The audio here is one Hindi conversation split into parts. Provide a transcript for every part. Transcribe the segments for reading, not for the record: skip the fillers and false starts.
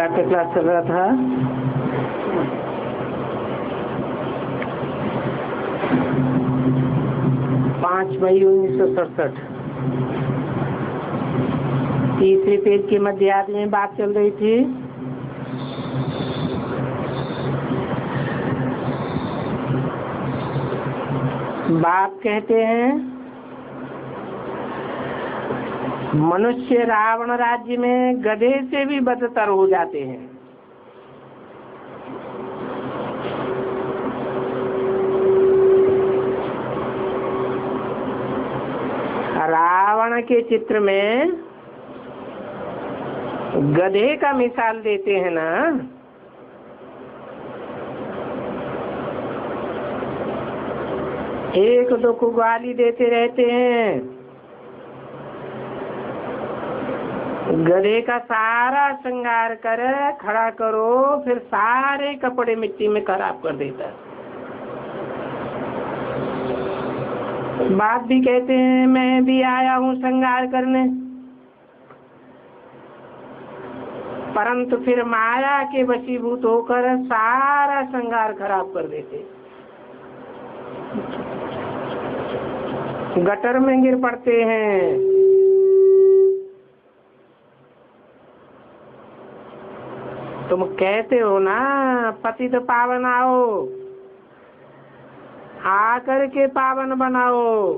कराटे क्लास चल रहा था। मई 1967 तीसरे पेज के मध्यार्थ में बात चल रही थी। बाप कहते हैं मनुष्य रावण राज्य में गधे से भी बदतर हो जाते हैं। रावण के चित्र में गधे का मिसाल देते हैं ना, एक दो को गाली देते रहते हैं। गधे का सारा श्रृंगार कर खड़ा करो, फिर सारे कपड़े मिट्टी में खराब कर देता है। बाप भी कहते हैं मैं भी आया हूँ श्रृंगार करने, परंतु फिर माया के वशीभूत होकर सारा श्रृंगार खराब कर देते, गटर में गिर पड़ते हैं। तुम कहते हो ना पतित पावन आओ, आकर के पावन बनाओ,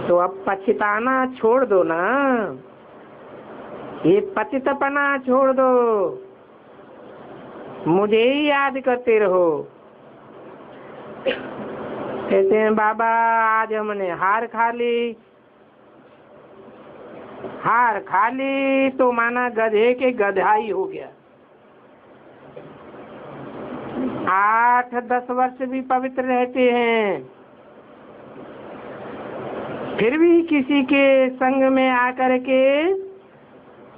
तो अब पछताना छोड़ दो ना, ये पतितपना छोड़ दो, मुझे ही याद करते रहो। कहते हैं बाबा आज हमने हार खा ली, हार खा ली तो माना गधे के गधाई हो गया। 8-10 वर्ष भी पवित्र रहते हैं, फिर भी किसी के संग में आकर के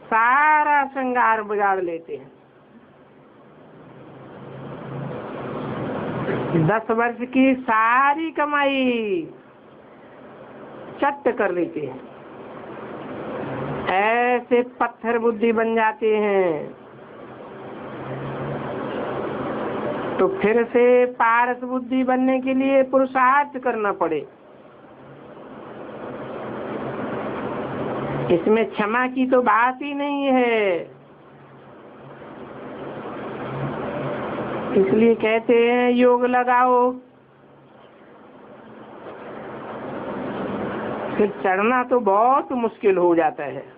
सारा श्रृंगार बिगाड़ लेते हैं। 10 वर्ष की सारी कमाई चट कर लेते हैं, ऐसे पत्थर बुद्धि बन जाते हैं। तो फिर से पारस बुद्धि बनने के लिए पुरुषार्थ करना पड़े। इसमें क्षमा की तो बात ही नहीं है। इसलिए कहते हैं योग लगाओ, फिर चढ़ना तो बहुत मुश्किल हो जाता है।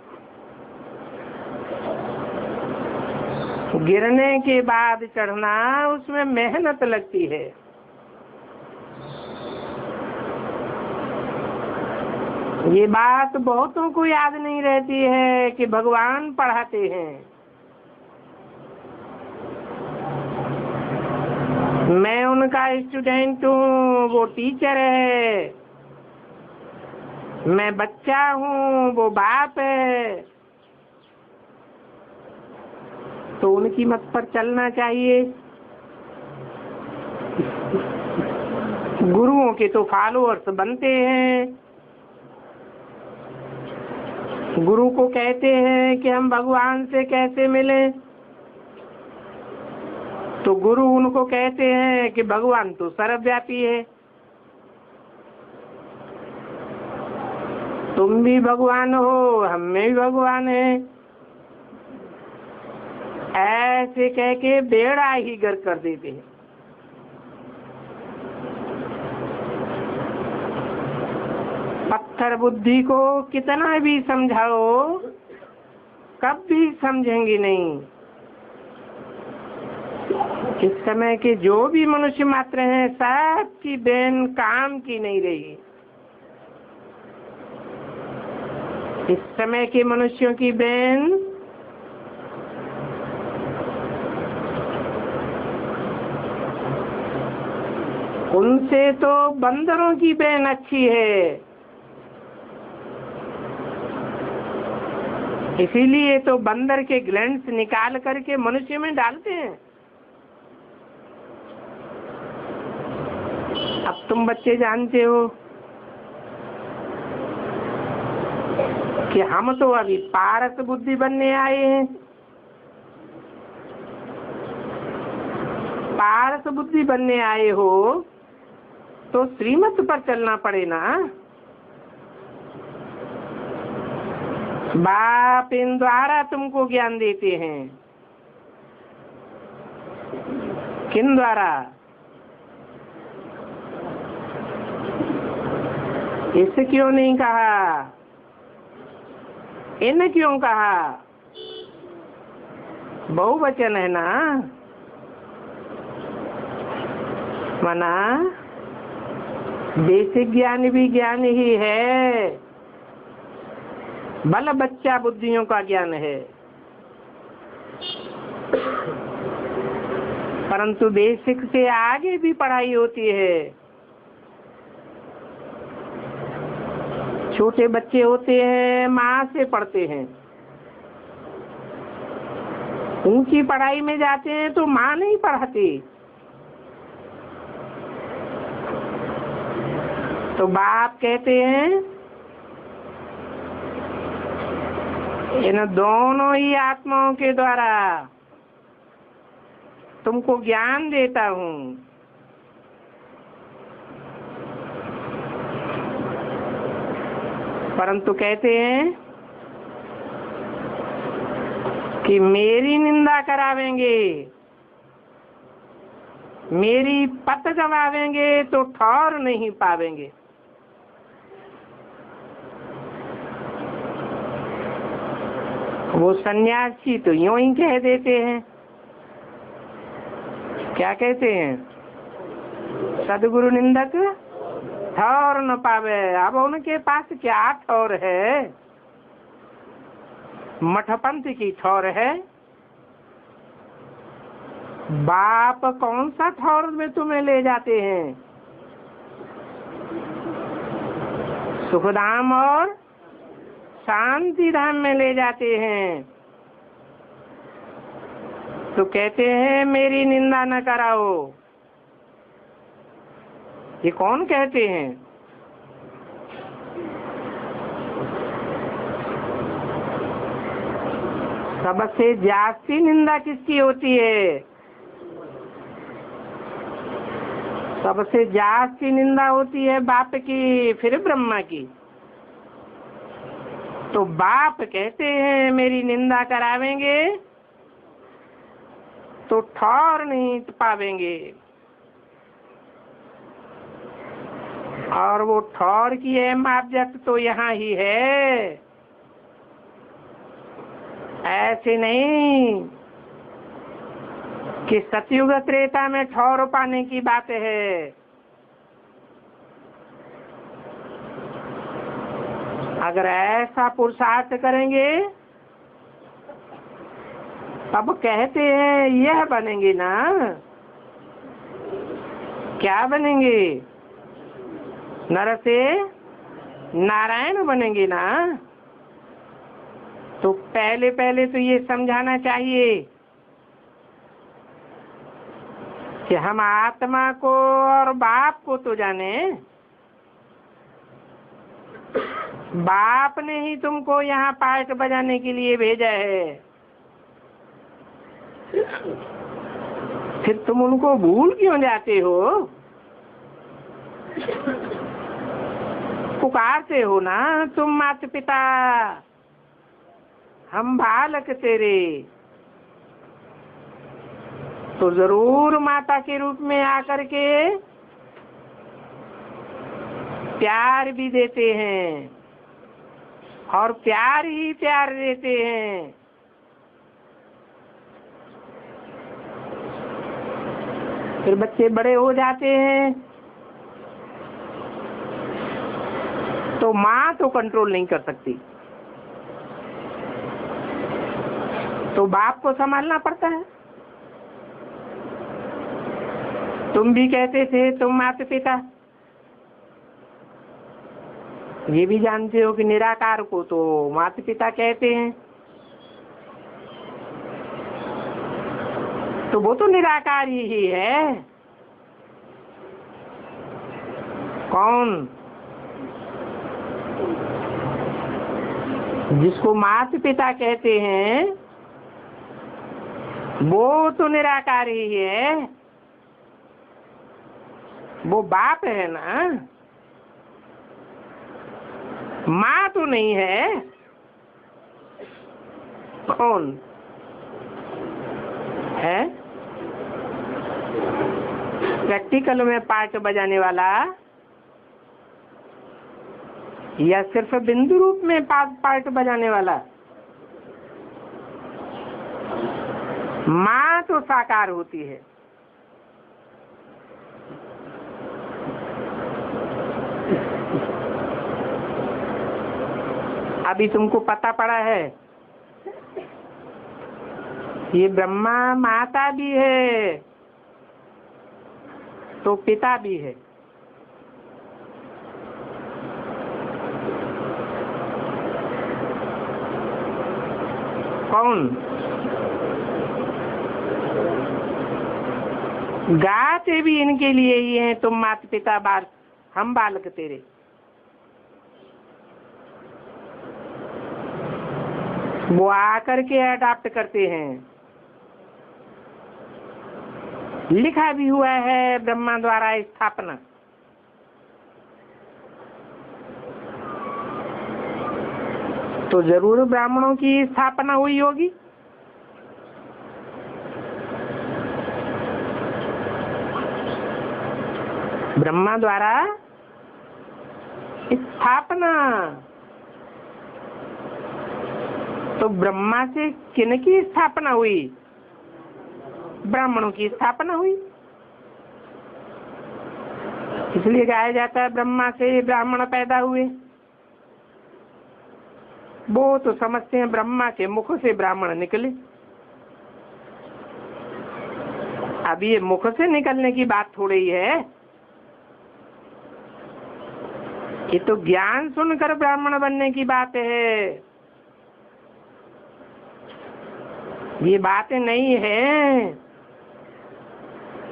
गिरने के बाद चढ़ना, उसमें मेहनत लगती है। ये बात बहुतों को याद नहीं रहती है कि भगवान पढ़ाते हैं। मैं उनका स्टूडेंट हूँ, वो टीचर है। मैं बच्चा हूँ, वो बाप है। तो उनकी मत पर चलना चाहिए। गुरुओं के तो फॉलोअर्स बनते हैं। गुरु को कहते हैं कि हम भगवान से कैसे मिलें, तो गुरु उनको कहते हैं कि भगवान तो सर्वव्यापी है, तुम भी भगवान हो, हम में भी भगवान है। ऐसे कह के बेड़ा ही गर्क कर देते हैं। पत्थर बुद्धि को कितना भी समझाओ, कभी समझेंगे नहीं। इस समय के जो भी मनुष्य मात्र हैं, सबकी देन काम की नहीं रही। इस समय के मनुष्यों की देन उनसे तो बंदरों की बेन अच्छी है। इसीलिए तो बंदर के ग्लैंड्स निकाल करके मनुष्य में डालते हैं। अब तुम बच्चे जानते हो कि हम तो अभी पारस बुद्धि बनने आए हैं। पारस बुद्धि बनने आए हो तो श्रीमत पर चलना पड़े ना। बाप इन द्वारा तुमको ज्ञान देते हैं। किन द्वारा? इसे क्यों नहीं कहा? इन क्यों कहा? बहुवचन है ना। मना बेसिक ज्ञान भी ज्ञान ही है, बल बच्चा बुद्धियों का ज्ञान है। परंतु बेसिक से आगे भी पढ़ाई होती है। छोटे बच्चे होते हैं, माँ से पढ़ते हैं। ऊंची पढ़ाई में जाते हैं तो माँ नहीं पढ़ाती, तो बाप कहते हैं इन दोनों ही आत्माओं के द्वारा तुमको ज्ञान देता हूँ। परंतु कहते हैं कि मेरी निंदा करावेंगे, मेरी पत गवावेंगे तो ठौर नहीं पावेंगे। वो सन्यासी तो यूं ही कह देते हैं। क्या कहते हैं? सदगुरु निंदक ठौर न पावे। अब उनके पास क्या ठौर है? मठपंथ की ठौर है। बाप कौन सा ठौर में तुम्हें ले जाते हैं? सुखधाम और शांति धाम में ले जाते हैं। तो कहते हैं मेरी निंदा न कराओ। ये कौन कहते हैं? सबसे जास्ती निंदा किसकी होती है? सबसे जास्ती निंदा होती है बाप की, फिर ब्रह्मा की। तो बाप कहते हैं मेरी निंदा करावेंगे तो ठौर नहीं पावेंगे। और वो ठौर की अहम ऑब्जेक्ट तो यहाँ ही है। ऐसे नहीं कि सतयुग त्रेता में ठौर पाने की बात है। अगर ऐसा पुरुषार्थ करेंगे तब कहते हैं यह बनेंगे ना। क्या बनेंगे? नर से नारायण बनेंगे ना। तो पहले पहले तो ये समझाना चाहिए कि हम आत्मा को और बाप को तो जाने। बाप ने ही तुमको यहाँ पार्ट बजाने के लिए भेजा है, फिर तुम उनको भूल क्यों जाते हो? पुकारते हो ना तुम माता पिता, हम बालक तेरे। तो जरूर माता के रूप में आकर के प्यार भी देते हैं और प्यार ही प्यार देते हैं। फिर बच्चे बड़े हो जाते हैं तो माँ तो कंट्रोल नहीं कर सकती, तो बाप को संभालना पड़ता है। तुम भी कहते थे तुम माता पिता, ये भी जानते हो कि निराकार को तो माता पिता कहते हैं। तो वो तो निराकार ही है। कौन? जिसको माता पिता कहते हैं वो तो निराकार ही है, वो बाप है ना, माँ तो नहीं है। कौन है? प्रैक्टिकल में पार्ट बजाने वाला या सिर्फ बिंदु रूप में पार्ट बजाने वाला? माँ तो साकार होती है। अभी तुमको पता पड़ा है ये ब्रह्मा माता भी है तो पिता भी है। कौन? गाते भी इनके लिए ही हैं, तुम माता पिता बाल, हम बालक तेरे। वो आकर के अडॉप्ट करते हैं। लिखा भी हुआ है ब्रह्मा द्वारा स्थापना। तो जरूर ब्राह्मणों की स्थापना हुई होगी। ब्रह्मा द्वारा स्थापना। तो ब्रह्मा से किन की स्थापना हुई? ब्राह्मणों की स्थापना हुई। इसलिए कहा जाता है ब्रह्मा से ब्राह्मण पैदा हुए। वो तो समझते हैं ब्रह्मा के मुख से ब्राह्मण निकले। अब ये मुख से निकलने की बात थोड़ी है, ये तो ज्ञान सुनकर ब्राह्मण बनने की बात है। ये बातें नहीं है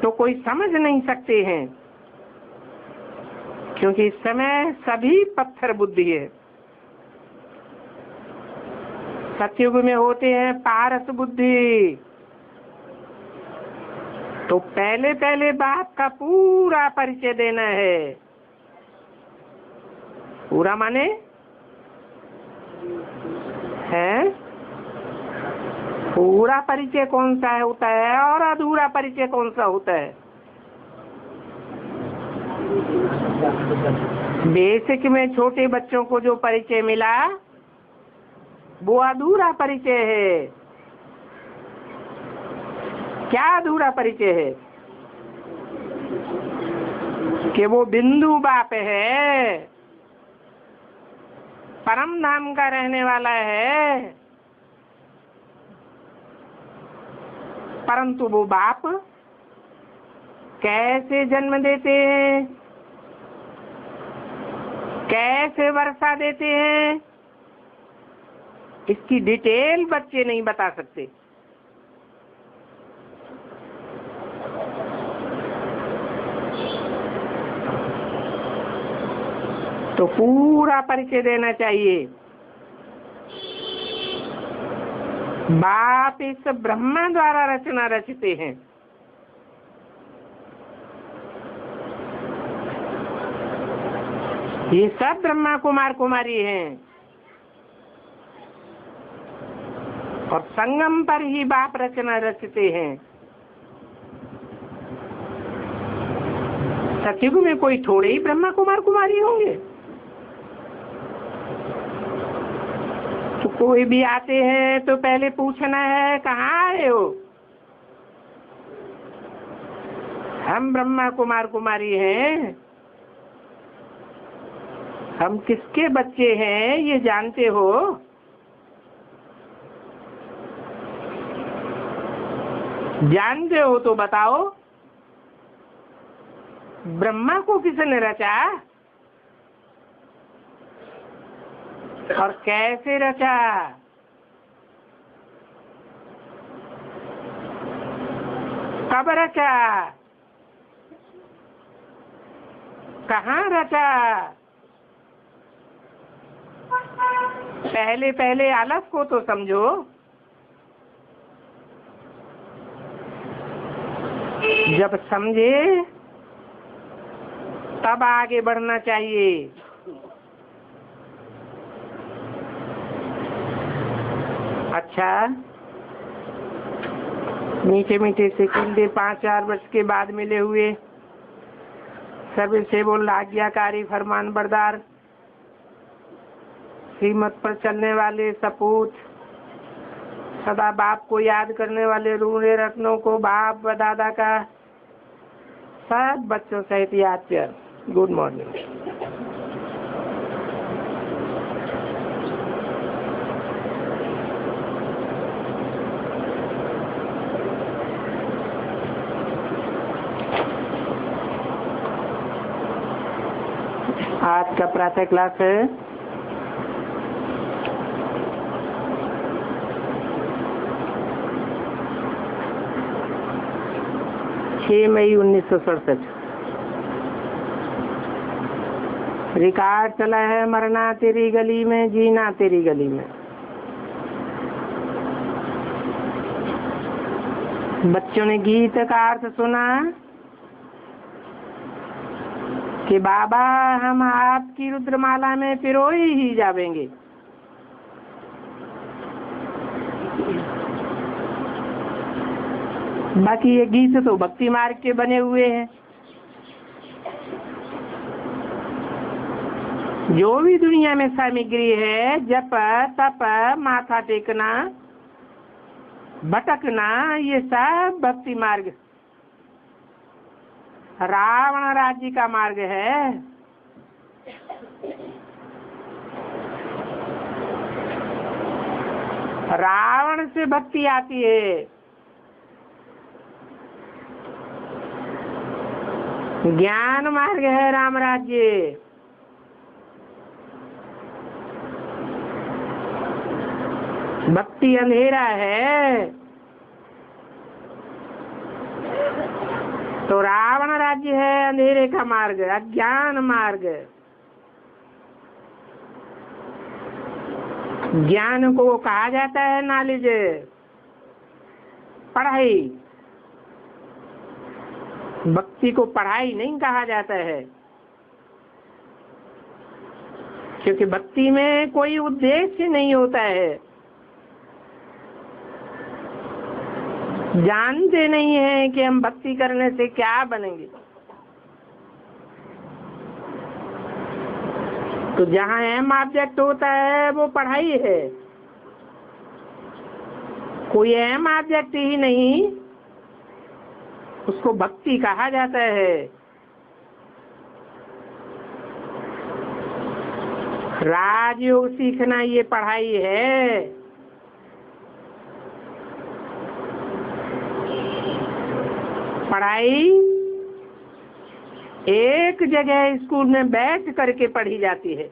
तो कोई समझ नहीं सकते हैं, क्योंकि इस समय सभी पत्थर बुद्धि है। सतयुग में होते हैं पारस बुद्धि। तो पहले पहले बाप का पूरा परिचय देना है। पूरा माने है पूरा परिचय कौन सा होता है और अधूरा परिचय कौन सा होता है? बेसिक में छोटे बच्चों को जो परिचय मिला वो अधूरा परिचय है। क्या अधूरा परिचय है? कि वो बिंदु बाप है, परम धाम का रहने वाला है, परंतु वो बाप कैसे जन्म देते हैं, कैसे वर्षा देते हैं, इसकी डिटेल बच्चे नहीं बता सकते। तो पूरा परिचय देना चाहिए। बाप इस ब्रह्मा द्वारा रचना रचते हैं। ये सब ब्रह्मा कुमार कुमारी हैं और संगम पर ही बाप रचना रचते हैं। सतयुग में कोई थोड़े ही ब्रह्मा कुमार कुमारी होंगे। तो कोई भी आते हैं तो पहले पूछना है कहाँ आए हो? हम ब्रह्मा कुमार कुमारी हैं। हम किसके बच्चे हैं ये जानते हो? जानते हो तो बताओ। ब्रह्मा को किसने रचा और कैसे रचा? कब रचा? कहाँ रचा? पहले पहले आलस को तो समझो। जब समझे तब आगे बढ़ना चाहिए। अच्छा, मीठे मीठे से किंदे 5-4 वर्ष के बाद मिले हुए सर्व से बोल आज्ञाकारी फरमान बरदार, श्रीमत पर चलने वाले सपूत, सदा बाप को याद करने वाले रूढ़े रत्नों को बाप व दादा का सब बच्चों सहित याद कर। Good morning. आज का प्रातः क्लास है 6 मई 1967। रिकॉर्ड चला है मरना तेरी गली में, जीना तेरी गली में। बच्चों ने गीत का अर्थ सुना कि बाबा हम आपकी रुद्रमाला में पिरोए ही जावेंगे। बाकी ये गीत तो भक्ति मार्ग के बने हुए हैं। जो भी दुनिया में सामग्री है, जप तप माथा टेकना भटकना, ये सब भक्ति मार्ग रावण राज्य का मार्ग है। रावण से भक्ति आती है। ज्ञान मार्ग है राम राज्य। भक्ति अंधेरा है तो रावण राज्य है अंधेरे का मार्ग, अज्ञान मार्ग। ज्ञान को कहा जाता है नॉलेज, पढ़ाई। भक्ति को पढ़ाई नहीं कहा जाता है, क्योंकि भक्ति में कोई उद्देश्य नहीं होता है। जानते नहीं है कि हम भक्ति करने से क्या बनेंगे। तो जहाँ अहम ऑब्जेक्ट होता है वो पढ़ाई है। कोई अहम ऑब्जेक्ट ही नहीं, उसको भक्ति कहा जाता है। राजयोग सीखना ये पढ़ाई है। पढ़ाई एक जगह स्कूल में बैठ करके पढ़ी जाती है।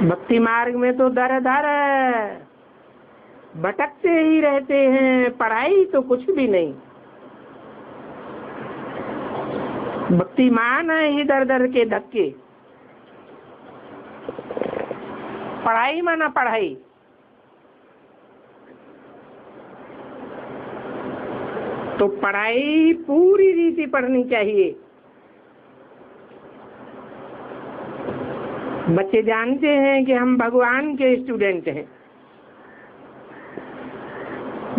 भक्ति मार्ग में तो दर दर भटकते ही रहते हैं, पढ़ाई तो कुछ भी नहीं। भक्ति मान है ही दर दर के धक्के, पढ़ाई माना पढ़ाई। तो पढ़ाई पूरी रीति पढ़नी चाहिए। बच्चे जानते हैं कि हम भगवान के स्टूडेंट हैं।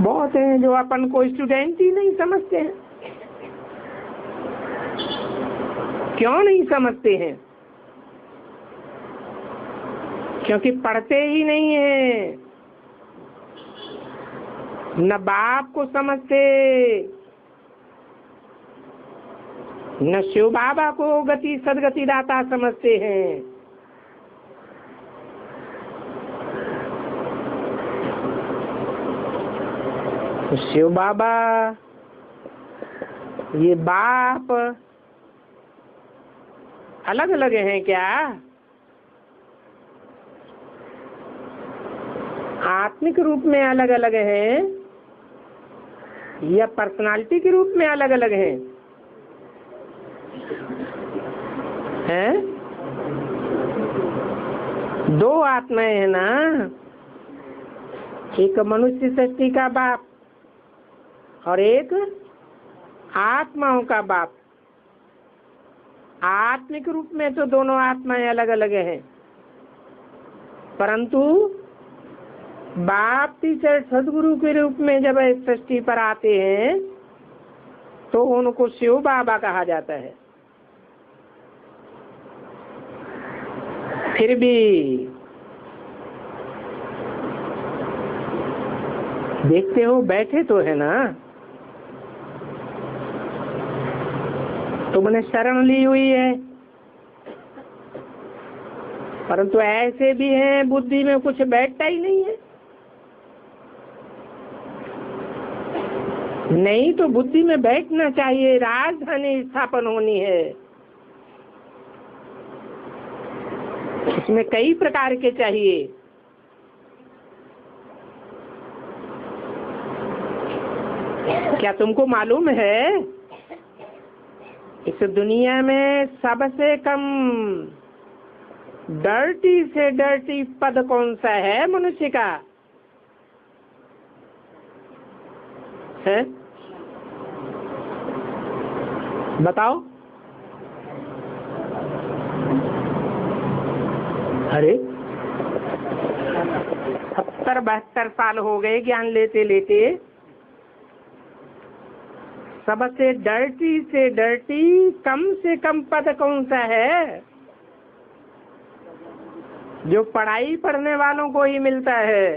बहुत हैं जो अपन को स्टूडेंट ही नहीं समझते हैं। क्यों नहीं समझते हैं? क्योंकि पढ़ते ही नहीं है। न बाप को समझते, न शिव बाबा को गति सदगति दाता समझते हैं। तो शिव बाबा, ये बाप अलग अलग हैं क्या? आत्मिक रूप में अलग अलग हैं या पर्सनालिटी के रूप में अलग अलग हैं? हैं? दो आत्माएं हैं ना, एक मनुष्य सृष्टि का बाप और एक आत्माओं का बाप। आत्मिक रूप में तो दोनों आत्माएं अलग अलग हैं, परंतु बाप टीचर सदगुरु के रूप में जब इस सृष्टि पर आते हैं तो उनको शिव बाबा कहा जाता है। फिर भी देखते हो बैठे तो है ना, तुमने शरण ली हुई है, परंतु ऐसे भी हैं बुद्धि में कुछ बैठता ही नहीं है। नहीं तो बुद्धि में बैठना चाहिए, राजधानी स्थापन होनी है। इसमें कई प्रकार के चाहिए। क्या तुमको मालूम है इस दुनिया में सबसे कम डर्टी से डर्टी पद कौन सा है मनुष्य का? है? बताओ। अरे 70-72 साल हो गए ज्ञान लेते लेते, सबसे डर्टी से डर्टी कम से कम पद कौन सा है जो पढ़ाई पढ़ने वालों को ही मिलता है?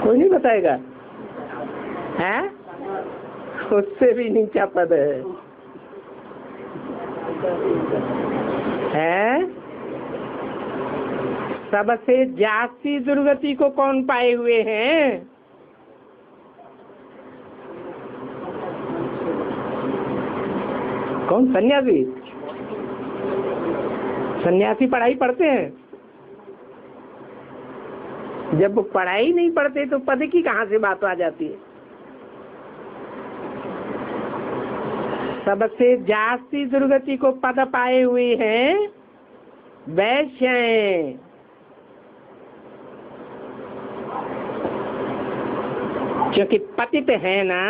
कोई नहीं बताएगा? है? उससे भी नीचा पद है? सबसे जास्ती दुर्गति को कौन पाए हुए हैं? कौन? सन्यासी। सन्यासी पढ़ाई पढ़ते हैं? जब पढ़ाई नहीं पढ़ते तो पद की कहाँ से बात आ जाती है? सबसे जास्ती दुर्गति को पद पाए हुए हैं वैश्याएं। क्योंकि पतित है ना,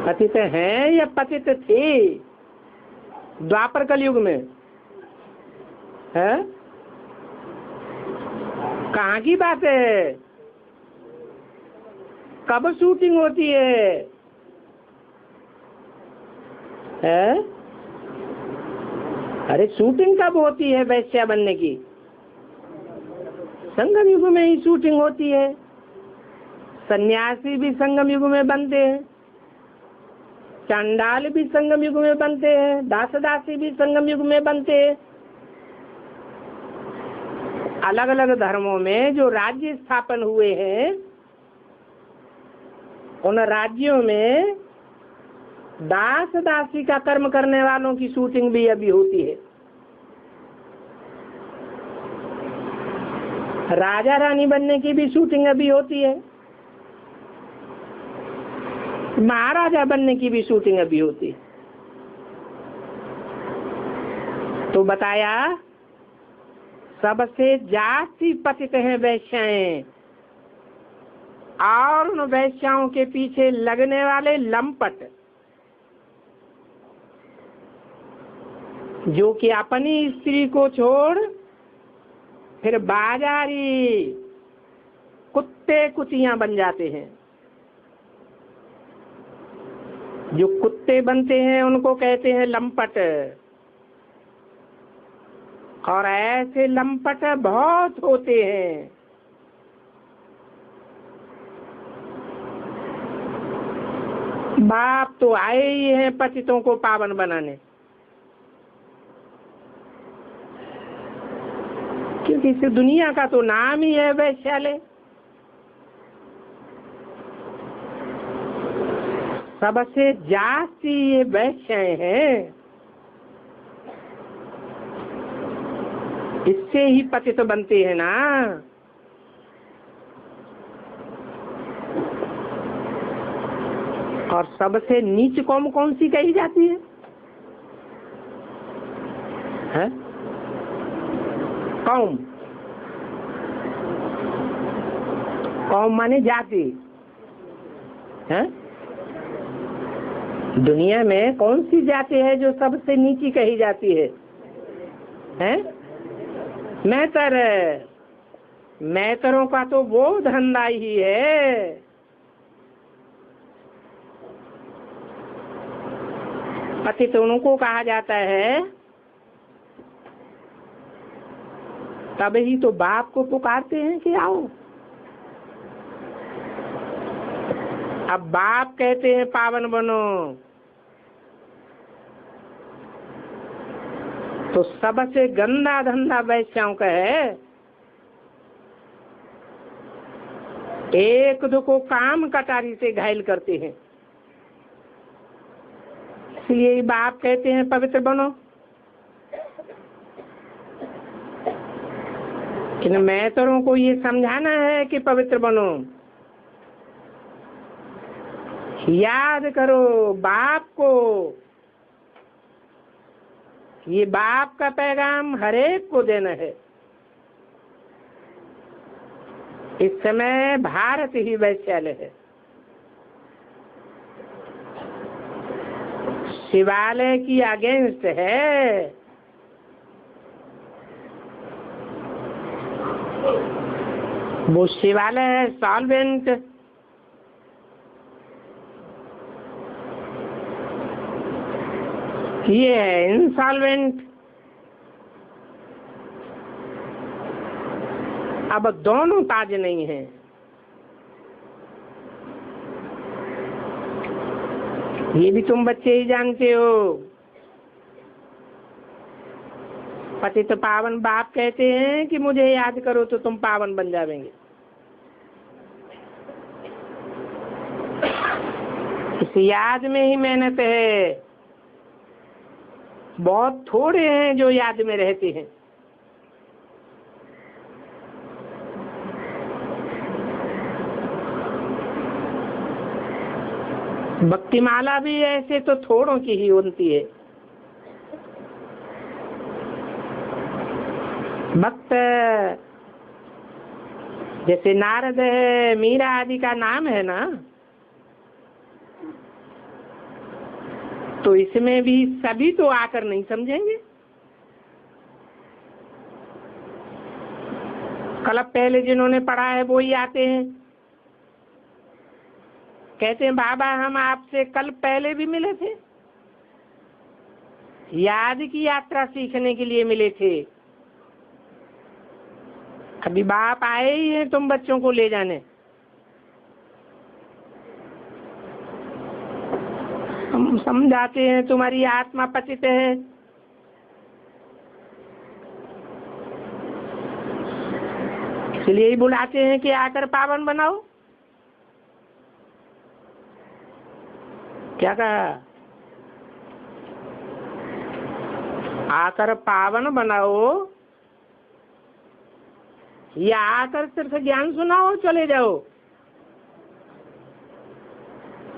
पतित हैं या पतित थे द्वापर कलयुग में? है? कहाँ की बात है? कब शूटिंग होती है? है? अरे शूटिंग कब होती है वैश्या बनने की? संगम युग में ही शूटिंग होती है। सन्यासी भी संगम युग में बनते हैं, चांडाल भी संगम युग में बनते हैं, दास दासी भी संगम युग में बनते हैं। अलग अलग धर्मों में जो राज्य स्थापन हुए हैं उन राज्यों में दास दासी का कर्म करने वालों की शूटिंग भी अभी होती है। राजा रानी बनने की भी शूटिंग अभी होती है, महाराजा बनने की भी शूटिंग अभी होती है। तो बताया सबसे जास्ती पतित हैं वैश्याएं, और उन वैश्याओं के पीछे लगने वाले लंपट जो कि अपनी स्त्री को छोड़ फिर बाजारी कुत्ते कुतियां बन जाते हैं। जो कुत्ते बनते हैं उनको कहते हैं लंपट, और ऐसे लंपट बहुत होते हैं। बाप तो आए ही हैं पतितों को पावन बनाने, क्योंकि इस दुनिया का तो नाम ही है वैश्यालय। सबसे जास्ती ये वैश्याएं हैं, इससे ही पतित बनते हैं ना। और सबसे नीच कौम कौन सी कही जाती है? हैं? कौम, कौम माने जाति है। दुनिया में कौन सी जाति है जो सबसे नीची कही जाती है? हैं? मैतर, मैतरों का तो वो धंधा ही है। पतित उनको कहा जाता है, तब ही तो बाप को पुकारते हैं कि आओ। अब बाप कहते हैं पावन बनो, तो सबसे गंदा धंधा वैश्याओं का है। एक दो को काम कटारी से घायल करते हैं, इसलिए बाप कहते हैं पवित्र बनो। इन मैतरों को ये समझाना है कि पवित्र बनो, याद करो बाप को। ये बाप का पैगाम हरेक को देना है। इस समय भारत ही वैश्यालय है। शिवालय की अगेंस्ट है। वो शिवालय है सॉल्वेंट, ये है इंसॉल्वेंट। अब दोनों ताज नहीं है। ये भी तुम बच्चे ही जानते हो। पतित पावन बाप कहते हैं कि मुझे याद करो तो तुम पावन बन जाएंगे। इस याद में ही मेहनत है। बहुत थोड़े हैं जो याद में रहते हैं। भक्तिमाला भी ऐसे तो थोड़ों की ही होती है। भक्त जैसे नारद है, मीरा आदि का नाम है ना, तो इसमें भी सभी तो आकर नहीं समझेंगे। कल पहले जिन्होंने पढ़ा है वो ही आते हैं, कहते हैं बाबा हम आपसे कल पहले भी मिले थे, याद की यात्रा सीखने के लिए मिले थे। अभी बाप आए ही हैं तुम बच्चों को ले जाने। हम समझाते हैं तुम्हारी आत्मा पतित है, इसलिए ही बुलाते हैं कि आकर पावन बनाओ। क्या कहा? आकर पावन बनाओ या आकर सिर्फ ज्ञान सुनाओ चले जाओ?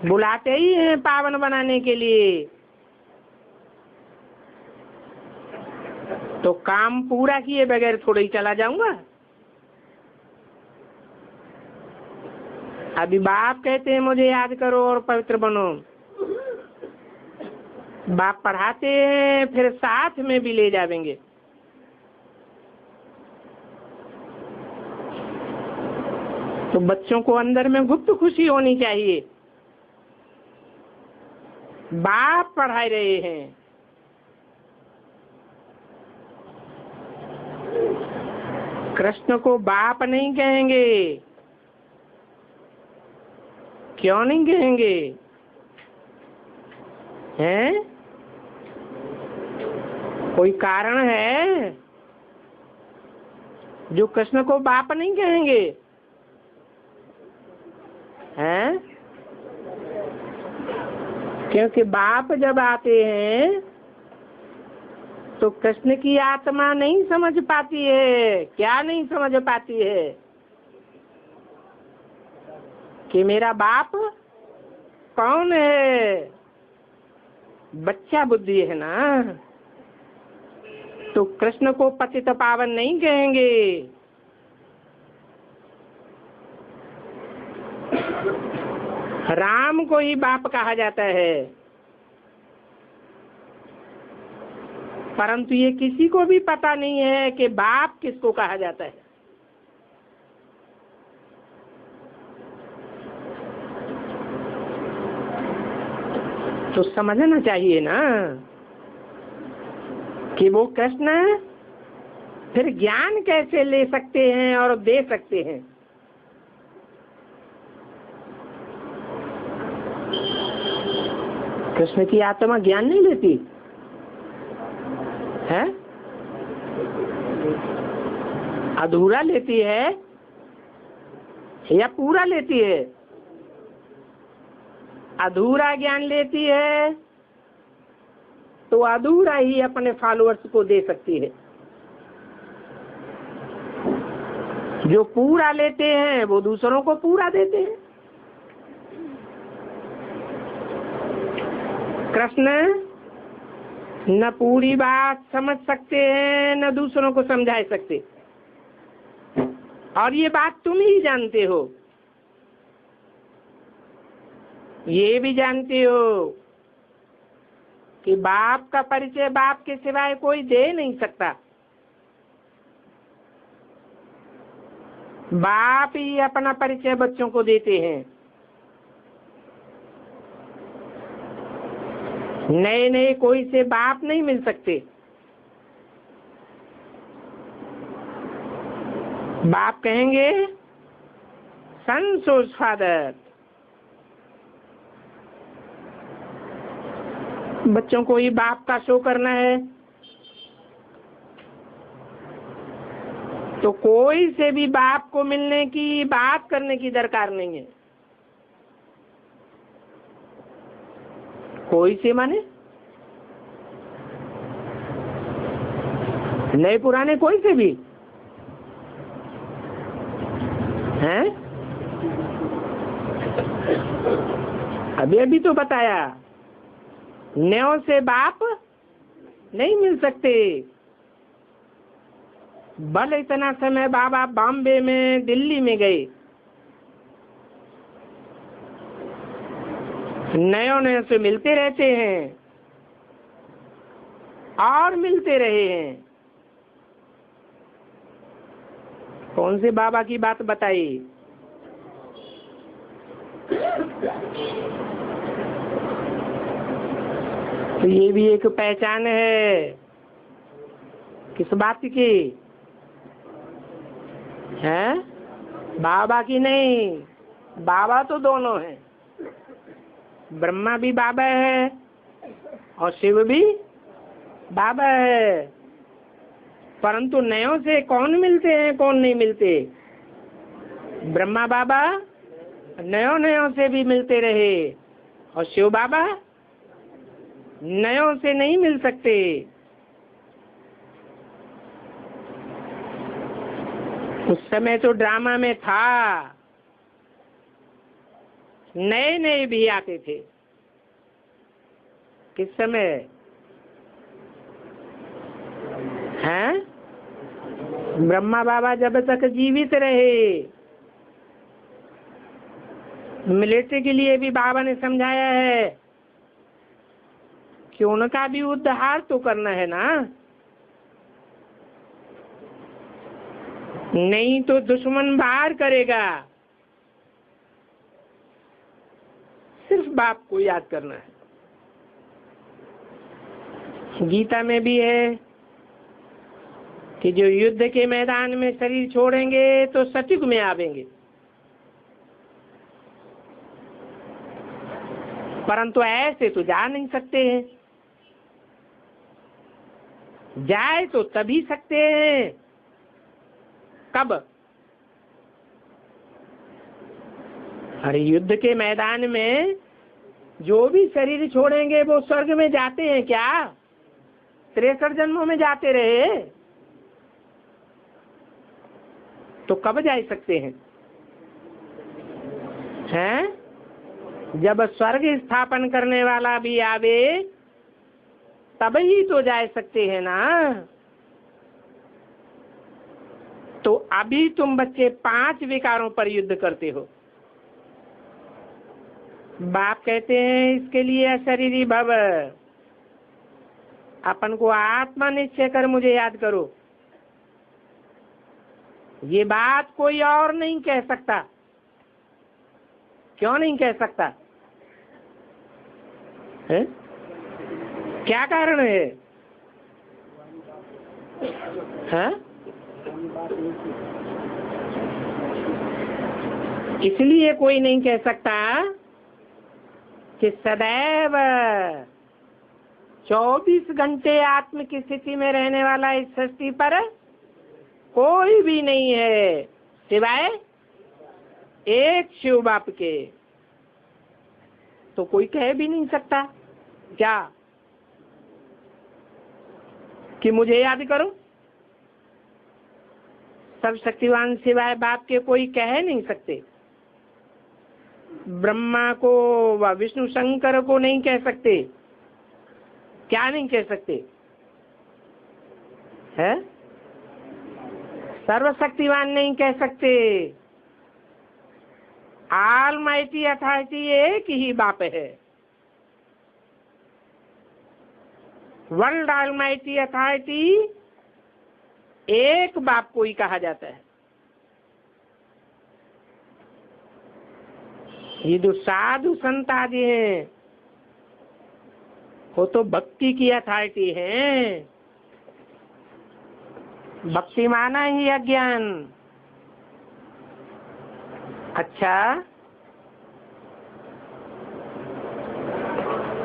बुलाते ही हैं पावन बनाने के लिए, तो काम पूरा किए बगैर थोड़ा ही चला जाऊंगा। अभी बाप कहते हैं मुझे याद करो और पवित्र बनो। बाप पढ़ाते हैं फिर साथ में भी ले जाएंगे। तो बच्चों को अंदर में गुप्त खुशी होनी चाहिए, बाप पढ़ा रहे हैं। कृष्ण को बाप नहीं कहेंगे। क्यों नहीं कहेंगे? हैं? कोई कारण है जो कृष्ण को बाप नहीं कहेंगे? हैं? क्योंकि बाप जब आते हैं तो कृष्ण की आत्मा नहीं समझ पाती है। क्या नहीं समझ पाती है? कि मेरा बाप कौन है? बच्चा बुद्धि है ना, तो कृष्ण को पतित पावन नहीं कहेंगे। राम को ही बाप कहा जाता है, परंतु ये किसी को भी पता नहीं है कि बाप किसको कहा जाता है। तो समझना चाहिए ना कि वो कृष्ण फिर ज्ञान कैसे ले सकते हैं और दे सकते हैं। कृष्ण की आत्मा ज्ञान नहीं लेती है, अधूरा लेती है या पूरा लेती है? अधूरा ज्ञान लेती है तो अधूरा ही अपने फॉलोअर्स को दे सकती है। जो पूरा लेते हैं वो दूसरों को पूरा देते हैं। कृष्ण न पूरी बात समझ सकते हैं न दूसरों को समझा सकते, और ये बात तुम ही जानते हो, ये भी जानते हो कि बाप का परिचय बाप के सिवाय कोई दे नहीं सकता। बाप ही अपना परिचय बच्चों को देते हैं। नए नए कोई से बाप नहीं मिल सकते। बाप कहेंगे सन सोज फादर। बच्चों को ही बाप का शो करना है, तो कोई से भी बाप को मिलने की बात करने की दरकार नहीं है। कोई से माने नए पुराने कोई से भी हैं? अभी तो बताया, नयों से बाप नहीं मिल सकते। भले इतना समय बाबा बॉम्बे में दिल्ली में गए, नयों नयों से मिलते रहते हैं और मिलते रहे हैं। कौन से बाबा की बात बताई? तो ये भी एक पहचान है किस बात की है? बाबा की नहीं, बाबा तो दोनों हैं। ब्रह्मा भी बाबा है और शिव भी बाबा है, परंतु नयों से कौन मिलते हैं कौन नहीं मिलते? ब्रह्मा बाबा नयों नयों से भी मिलते रहे और शिव बाबा नयों से नहीं मिल सकते। उस समय तो ड्रामा में था, नए नए भी आते थे। किस समय हैं? ब्रह्मा बाबा जब तक जीवित रहे, मिलिट्री के लिए भी बाबा ने समझाया है कि उनका भी उद्धार तो करना है ना, नहीं तो दुश्मन बाहर करेगा। सिर्फ बाप को याद करना है। गीता में भी है कि जो युद्ध के मैदान में शरीर छोड़ेंगे तो सतयुग में आवेंगे, परंतु ऐसे तो जा नहीं सकते हैं। जाए तो तभी सकते हैं, कब? अरे युद्ध के मैदान में जो भी शरीर छोड़ेंगे वो स्वर्ग में जाते हैं क्या? 63 जन्मों में जाते रहे, तो कब जा सकते हैं? हैं? जब स्वर्ग स्थापन करने वाला भी आवे तब ही तो जा सकते हैं ना। तो अभी तुम बच्चे 5 विकारों पर युद्ध करते हो। बाप कहते हैं इसके लिए अशरीरी भव, अपन को आत्मा निश्चय कर मुझे याद करो। ये बात कोई और नहीं कह सकता। क्यों नहीं कह सकता है? क्या कारण है? हाँ? इसलिए कोई नहीं कह सकता कि सदैव 24 घंटे आत्म की स्थिति में रहने वाला इस सृष्टि पर कोई भी नहीं है सिवाय एक शिव बाप के। तो कोई कह भी नहीं सकता क्या कि मुझे याद करो। सब शक्तिवान सिवाय बाप के कोई कह नहीं सकते। ब्रह्मा को व विष्णु शंकर को नहीं कह सकते। क्या नहीं कह सकते है? सर्वशक्तिवान नहीं कह सकते। ऑलमाइटी अथॉरिटी एक ही बाप है। वर्ल्ड ऑलमाइटी अथॉरिटी एक बाप को ही कहा जाता है। ये जो साधु संत आदि हैं वो तो भक्ति की अथॉरिटी है। भक्ति माना ही अज्ञान। अच्छा,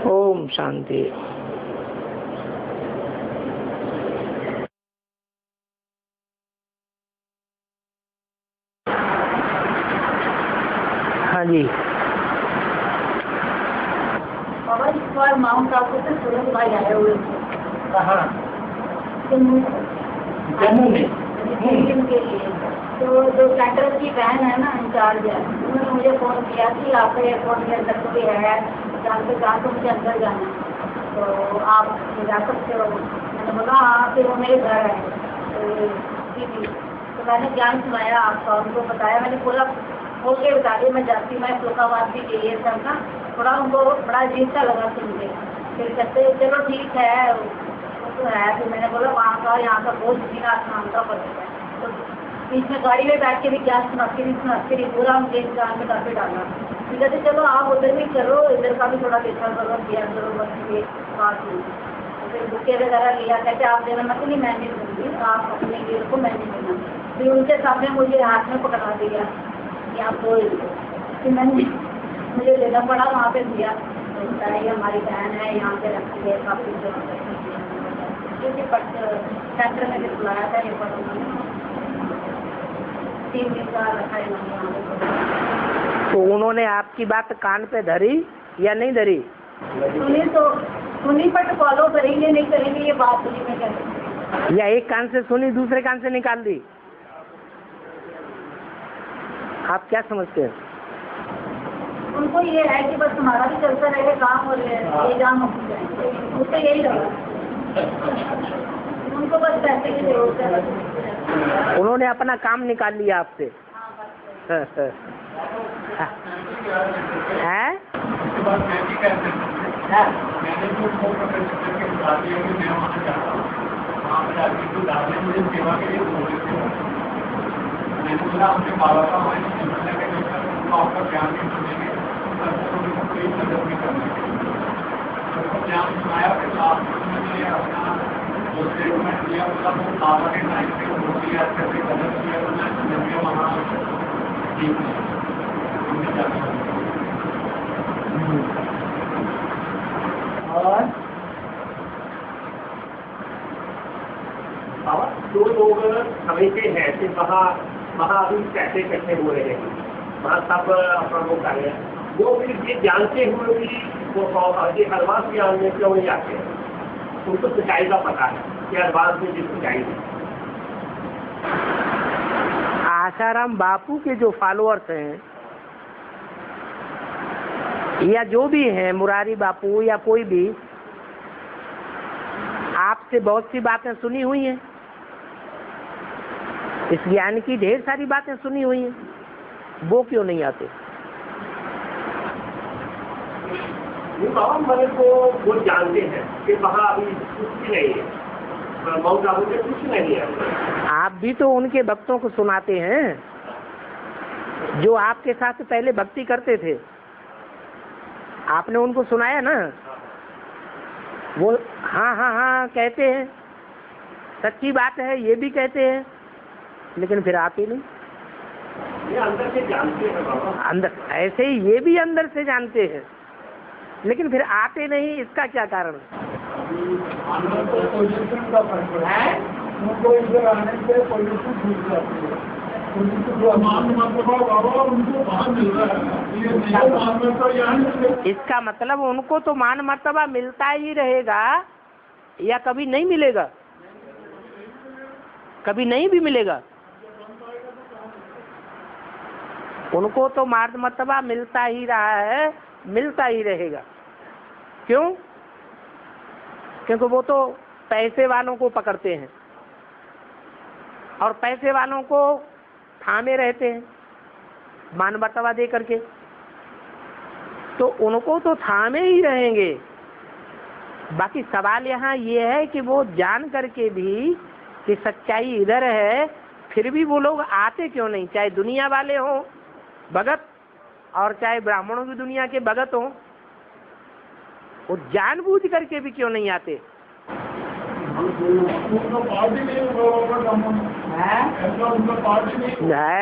ओम शांति। हाँ जी, बाबा इस बार माउंट आबू से सूरज भाई आए हुए थे। कहाँ? जम्मू में मीटिंग के लिए। तो जो सेंटर की बहन है ना, इंचार्ज है, उन्होंने मुझे फोन किया कि आपके एयरपोर्ट के अंदर कोई है जान पे जान, तो मुझे अंदर जाना है, तो आप जा सकते हो। मैंने बोला हाँ, फिर वो मेरे घर है तो मैंने ज्ञान सुनाया आपका, उनको बताया। मैंने पूरा खोल के बता दिया मैं जाती, मैं फुलकाबाद भी गई है सब ना। थोड़ा उनको बड़ा अजीब सा लगा सुन के। फिर कहते चलो ठीक है तो है। फिर मैंने बोला वहाँ का यहाँ का बहुत दिन आसमान का फर्क है। तो बीच में गाड़ी में बैठ के भी क्या सुनाती रही पूरा हम देश जान में काफी डाला। फिर कहते चलो आप उधर भी चलो, इधर का भी थोड़ा देखा करो, किया करो, बस ये बात हुई। तो फिर बुके वगैरह लिया, कहते आप देना मत, नहीं मैं नहीं दूँगी, आप अपने गिर को मैं नहीं देना। फिर उनके सामने मुझे हाथ में पकड़ा दिया कि आप दो। फिर मैंने मुझे लेना पड़ा, वहाँ पे दिया। ये हमारी बहन है, यहाँ पे रखी है काफी क्योंकि सेंटर में भी बुलाया था। ये पर 3 दिन का रखा है इन्होंने। तो उन्होंने आपकी बात कान पे धरी या नहीं धरी? सुनी तो सुनी, बट फॉलो करेंगे नहीं करेंगे ये बात सुनी में क्या। या एक कान से सुनी दूसरे कान से निकाल दी? आप क्या समझते हैं? उनको ये है कि बस हमारा भी चलता रहेगा काम और ये जाम हो जाए, उससे यही लगा। उनको बस पैसे की जरूरत है। उन्होंने अपना काम निकाल लिया आपसे है? और जो लोग समझते हैं कि वहाँ अभी कैसे इकट्ठे हो रहे हैं, वहाँ सब अपना वो कर रहे हैं, वो फिर ये जानते हुए भी वो एडवांस ज्ञान में क्यों नहीं आते हैं? उनको सच्चाई का पता है कि एडवांस में जिसको चाहिए। आसाराम बापू के जो फॉलोअर्स हैं या जो भी है, मुरारी बापू या कोई भी, आपसे बहुत सी बातें सुनी हुई हैं, इस ज्ञान की ढेर सारी बातें सुनी हुई हैं, वो क्यों नहीं आते? मन को वो जानते हैं कि वहाँ अभी कुछ भी नहीं है, माउंट आबू में कुछ नहीं है। आप भी तो उनके भक्तों को सुनाते हैं जो आपके साथ पहले भक्ति करते थे, आपने उनको सुनाया ना, वो हाँ हाँ हाँ कहते हैं, सच्ची बात है ये भी कहते हैं, लेकिन फिर आते नहीं। ये अंदर से जानते हैं बाबा, अंदर ऐसे ही ये भी अंदर से जानते हैं, लेकिन फिर आते नहीं, इसका क्या कारण है? उनको इधर आने से पोल्यूशन छूट जाती है, उनको बाहर मिल रहा है, इसका मतलब उनको तो मान मर्तबा मिलता ही रहेगा या कभी नहीं मिलेगा? कभी नहीं भी मिलेगा। उनको तो मान मर्तबा मिलता ही रहा है, मिलता ही रहेगा। क्यों? क्योंकि वो तो पैसे वालों को पकड़ते हैं और पैसे वालों को थामे रहते हैं मान मर्तबा दे करके, तो उनको तो थामे ही रहेंगे। बाकी सवाल यहाँ ये है कि वो जान करके भी कि सच्चाई इधर है, फिर भी वो लोग आते क्यों नहीं? चाहे दुनिया वाले हों भगत और चाहे ब्राह्मणों की दुनिया के भगत हों, वो जानबूझ करके भी क्यों नहीं आते?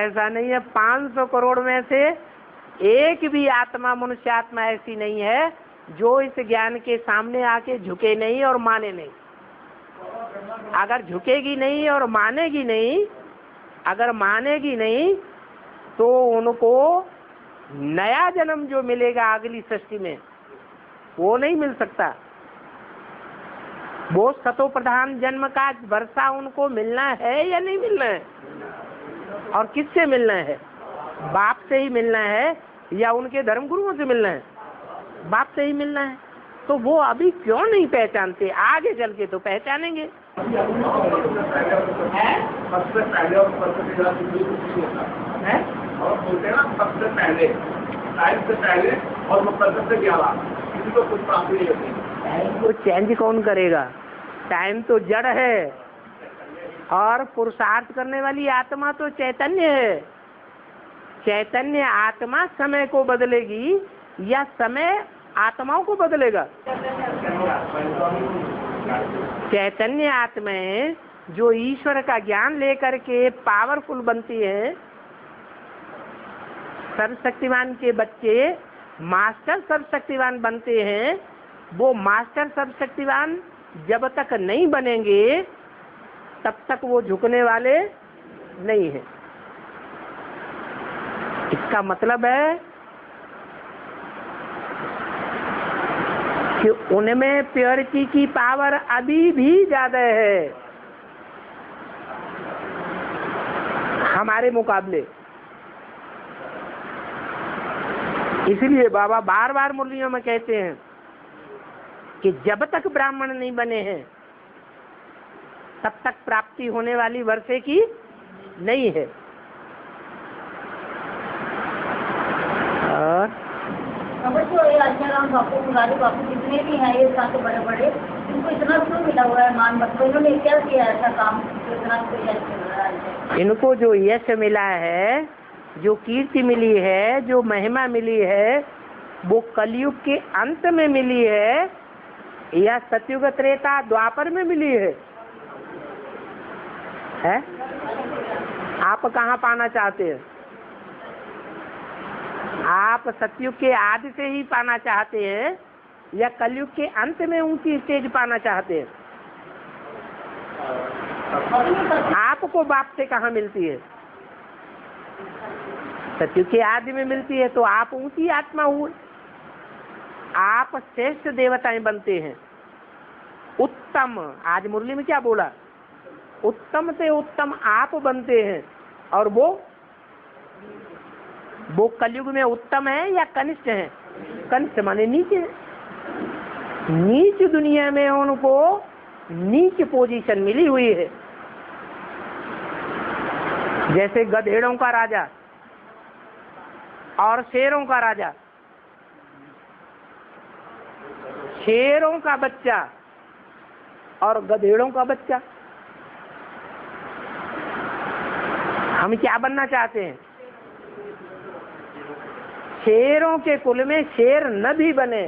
ऐसा नहीं है। 500 करोड़ में से एक भी आत्मा, मनुष्य आत्मा ऐसी नहीं है जो इस ज्ञान के सामने आके झुके नहीं और माने नहीं। अगर झुकेगी नहीं और मानेगी नहीं, अगर मानेगी नहीं, तो उनको नया जन्म जो मिलेगा अगली सृष्टि में वो नहीं मिल सकता। वो सतो प्रधान जन्म का वर्षा उनको मिलना है या नहीं मिलना है? और किससे मिलना है? बाप से ही मिलना है या उनके धर्म गुरुओं से मिलना है? बाप से ही मिलना है। तो वो अभी क्यों नहीं पहचानते? आगे चल के तो पहचानेंगे। सबसे पहले और बोलते हैं ना, सबसे पहले टाइम से पहले और मुकद्दर से 11 किसी को कुछ प्राप्ति नहीं होती। वो चेंज कौन करेगा? टाइम तो जड़ है और पुरुषार्थ करने वाली आत्मा तो चैतन्य है। चैतन्य आत्मा समय को बदलेगी या समय आत्माओं को बदलेगा? चैतन्य आत्माएं जो ईश्वर का ज्ञान लेकर के पावरफुल बनती है, सर्वशक्तिमान के बच्चे मास्टर सर्वशक्तिवान बनते हैं। वो मास्टर सर्वशक्तिवान जब तक नहीं बनेंगे तब तक वो झुकने वाले नहीं है। इसका मतलब है कि उनमें प्योरिटी की पावर अभी भी ज्यादा है हमारे मुकाबले। इसलिए बाबा बार बार मुरलियों में कहते हैं कि जब तक ब्राह्मण नहीं बने हैं तब तक प्राप्ति होने वाली वर्षे की नहीं है। और आचाराम बापू, मुरारी बापू, जितने भी हैं ये साथ बड़े बड़े, इनको इतना क्यों मिला हुआ है मान मत? इन्होंने क्या किया ऐसा काम इतना यश मिल रहा है? इनको जो यश मिला है, जो कीर्ति मिली है, जो महिमा मिली है, वो कलयुग के अंत में मिली है या सतयुग त्रेता द्वापर में मिली है? आप कहाँ पाना चाहते हैं? आप सतयुग के आदि से ही पाना चाहते हैं या कलयुग के अंत में ऊंची स्टेज पाना चाहते हैं? आपको बाप से कहाँ मिलती है? सतयुग के आदि में मिलती है, तो आप ऊंची आत्मा हुए, आप श्रेष्ठ देवताएं बनते हैं। उत्तम, आज मुरली में क्या बोला? उत्तम से उत्तम आप बनते हैं। और वो कलयुग में उत्तम है या कनिष्ठ है? कंस माने नीचे, नीच दुनिया में उनको नीच पोजीशन मिली हुई है। जैसे गधेड़ों का राजा और शेरों का राजा, शेरों का बच्चा और गधेड़ों का बच्चा। हम क्या बनना चाहते हैं? शेरों के कुल में शेर न भी बने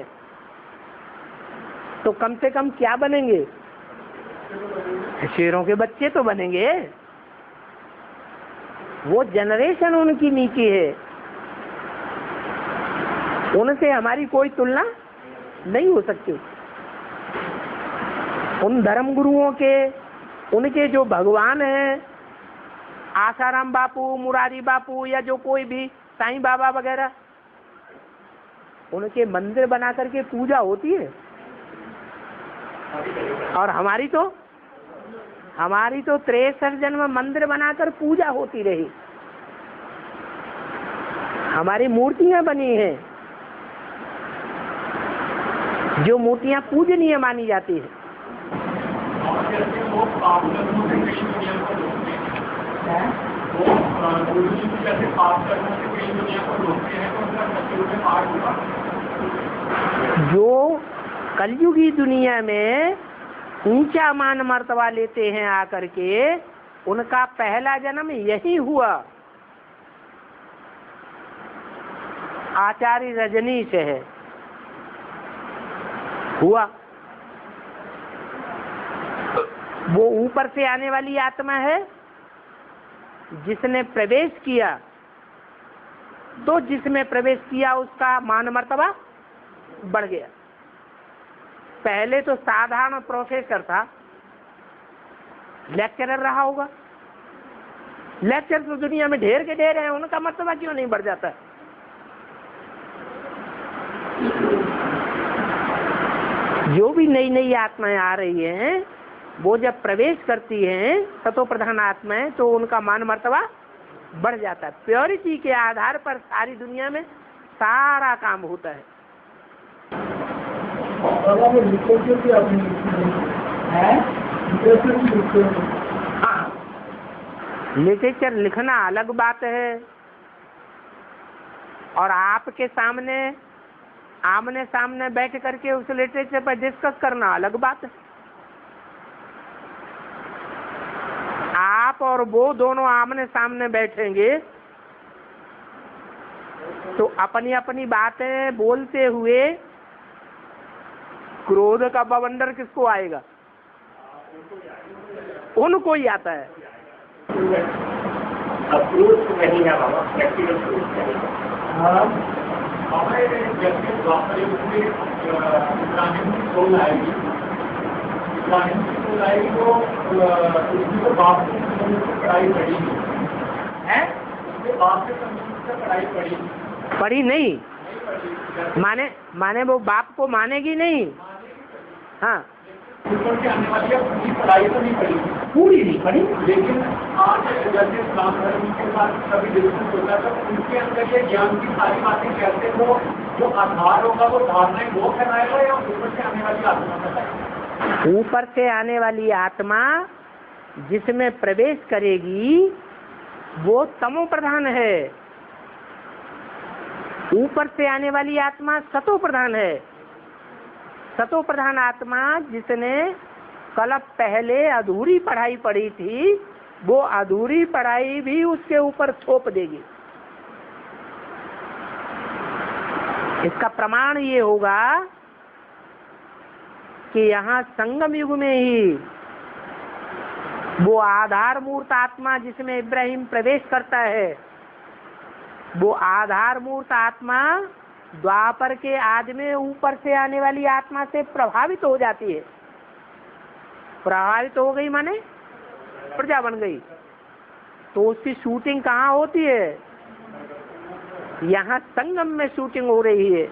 तो कम से कम क्या बनेंगे? शेरों के बच्चे तो बनेंगे। वो जनरेशन उनकी नीची है, उनसे हमारी कोई तुलना नहीं हो सकती। उन धर्म गुरुओं के, उनके जो भगवान हैं, आसाराम बापू, मुरारी बापू या जो कोई भी साईं बाबा वगैरह, उनके मंदिर बना करके पूजा होती है। और हमारी तो 63 जन्म मंदिर बनाकर पूजा होती रही। हमारी मूर्तियां बनी हैं, जो मूर्तियां पूजनीय मानी जाती है। जो कलयुगी दुनिया में ऊंचा मान मर्तबा लेते हैं आकर के, उनका पहला जन्म यही हुआ। आचार्य रजनीश है, हुआ। वो ऊपर से आने वाली आत्मा है, जिसने प्रवेश किया, तो जिसमें प्रवेश किया उसका मान मर्तबा बढ़ गया। पहले तो साधारण प्रोफेसर था, लेक्चरर रहा होगा। लेक्चर तो दुनिया में ढेर के ढेर हैं, उनका मर्तबा क्यों नहीं बढ़ जाता? जो भी नई नई आत्माएं आ रही हैं, वो जब प्रवेश करती हैं सतो प्रधान आत्माएं, तो उनका मान मर्तबा बढ़ जाता है। प्योरिटी के आधार पर सारी दुनिया में सारा काम होता है। हाँ, लिटरेचर लिखना अलग बात है, और आपके सामने आमने सामने बैठ करके उस लिटरेचर पर डिस्कस करना अलग बात है। आप और वो दोनों आमने सामने बैठेंगे तो अपनी अपनी बातें बोलते हुए क्रोध का बवंडर किसको आएगा? उनको ही आता है। पढ़ी नहीं माने वो बाप को मानेगी नहीं। हाँ, ऊपर से आने वाली पढ़ाई तो नहीं पढ़ी, पूरी नहीं पढ़ी, लेकिन आज जैसे इस्लाम धर्म के साथ कभी डिस्कस होता है तो उनके अंदर ये ज्ञान की सारी बातें कैसे वो जो आधार होगा वो धारणाएं वो फैलाएगा, या ऊपर से आने वाली आत्मा फैलाएगा? ऊपर से आने वाली आत्मा जिसमें प्रवेश करेगी वो तमो प्रधान है। ऊपर से आने वाली आत्मा सतो प्रधान है। सतो प्रधान आत्मा जिसने कल पहले अधूरी पढ़ाई पढ़ी थी, वो अधूरी पढ़ाई भी उसके ऊपर थोप देगी। इसका प्रमाण ये होगा कि यहाँ संगम युग में ही वो आधार मूर्त आत्मा जिसमें इब्राहिम प्रवेश करता है, वो आधार मूर्त आत्मा द्वापर के आदि में ऊपर से आने वाली आत्मा से प्रभावित हो जाती है। प्रभावित हो गई माने प्रजा बन गई, तो उसकी शूटिंग कहाँ होती है? यहाँ संगम में शूटिंग हो रही है।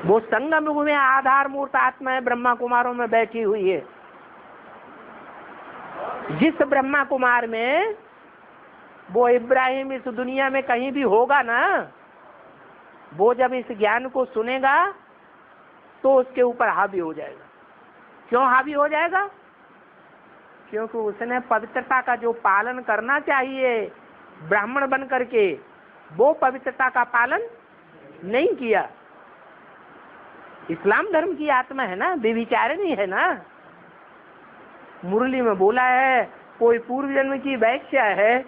वो संगम युग में आधार मूर्त आत्मा ब्रह्मा कुमारों में बैठी हुई है। जिस ब्रह्मा कुमार में वो इब्राहिम इस दुनिया में कहीं भी होगा ना, वो जब इस ज्ञान को सुनेगा तो उसके ऊपर हावी हो जाएगा। क्यों हावी हो जाएगा? क्योंकि उसने पवित्रता का जो पालन करना चाहिए ब्राह्मण बन करके, वो पवित्रता का पालन नहीं किया। इस्लाम धर्म की आत्मा है ना, व्यभिचारिणी है ना। मुरली में बोला है कोई पूर्व जन्म की वैश्या है,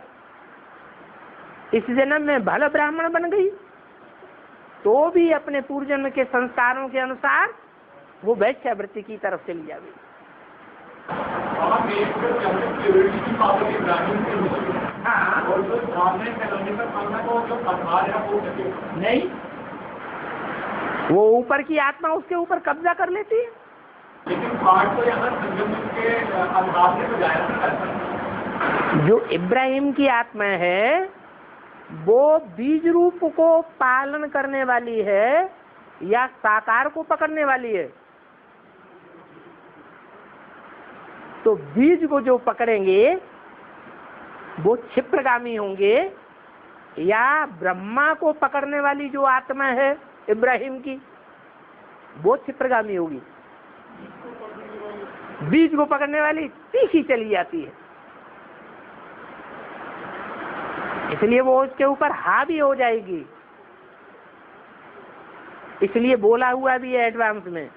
इस जन्म में भला ब्राह्मण बन गई, तो भी अपने पूर्व जन्म के संस्कारों के अनुसार वो वैश्यावृत्ति की तरफ चली जाएगी। नहीं, वो ऊपर की आत्मा उसके ऊपर कब्जा कर लेती है। लेकिन पाठ तो यहाँ संगम के आधार से जाया। जो इब्राहिम की आत्मा है वो बीज रूप को पालन करने वाली है या साकार को पकड़ने वाली है? तो बीज को जो पकड़ेंगे वो क्षिप्रगामी होंगे, या ब्रह्मा को पकड़ने वाली जो आत्मा है इब्राहिम की वो क्षिप्रगामी होगी। बीज को पकड़ने वाली तीखी चली जाती है, इसलिए वो उसके ऊपर हावी हो जाएगी। इसलिए बोला हुआ भी है एडवांस में,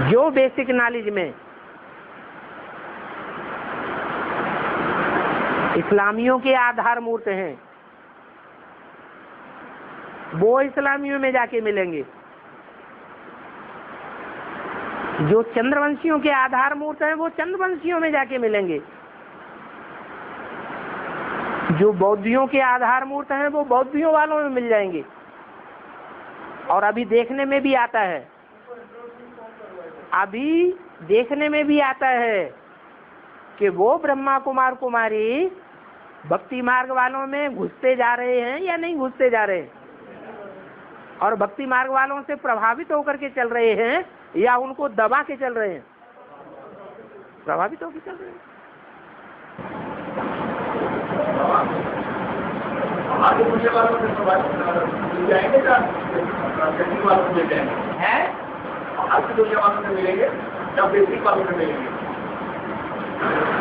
जो बेसिक नॉलेज में इस्लामियों के आधार मूर्त हैं वो इस्लामियों में जाके मिलेंगे, जो चंद्रवंशियों के आधार मूर्त हैं वो चंद्रवंशियों में जाके मिलेंगे, जो बौद्धियों के आधार मूर्त हैं वो बौद्धियों वालों में मिल जाएंगे। और अभी देखने में भी आता है, अभी देखने में भी आता है कि वो ब्रह्मा कुमार कुमारी भक्ति मार्ग वालों में घुसते जा रहे हैं या नहीं घुसते जा रहे हैं, और भक्ति मार्ग वालों से प्रभावित होकर के चल रहे हैं या उनको दबा के चल रहे हैं? प्रभावित होकर चल रहे हैं।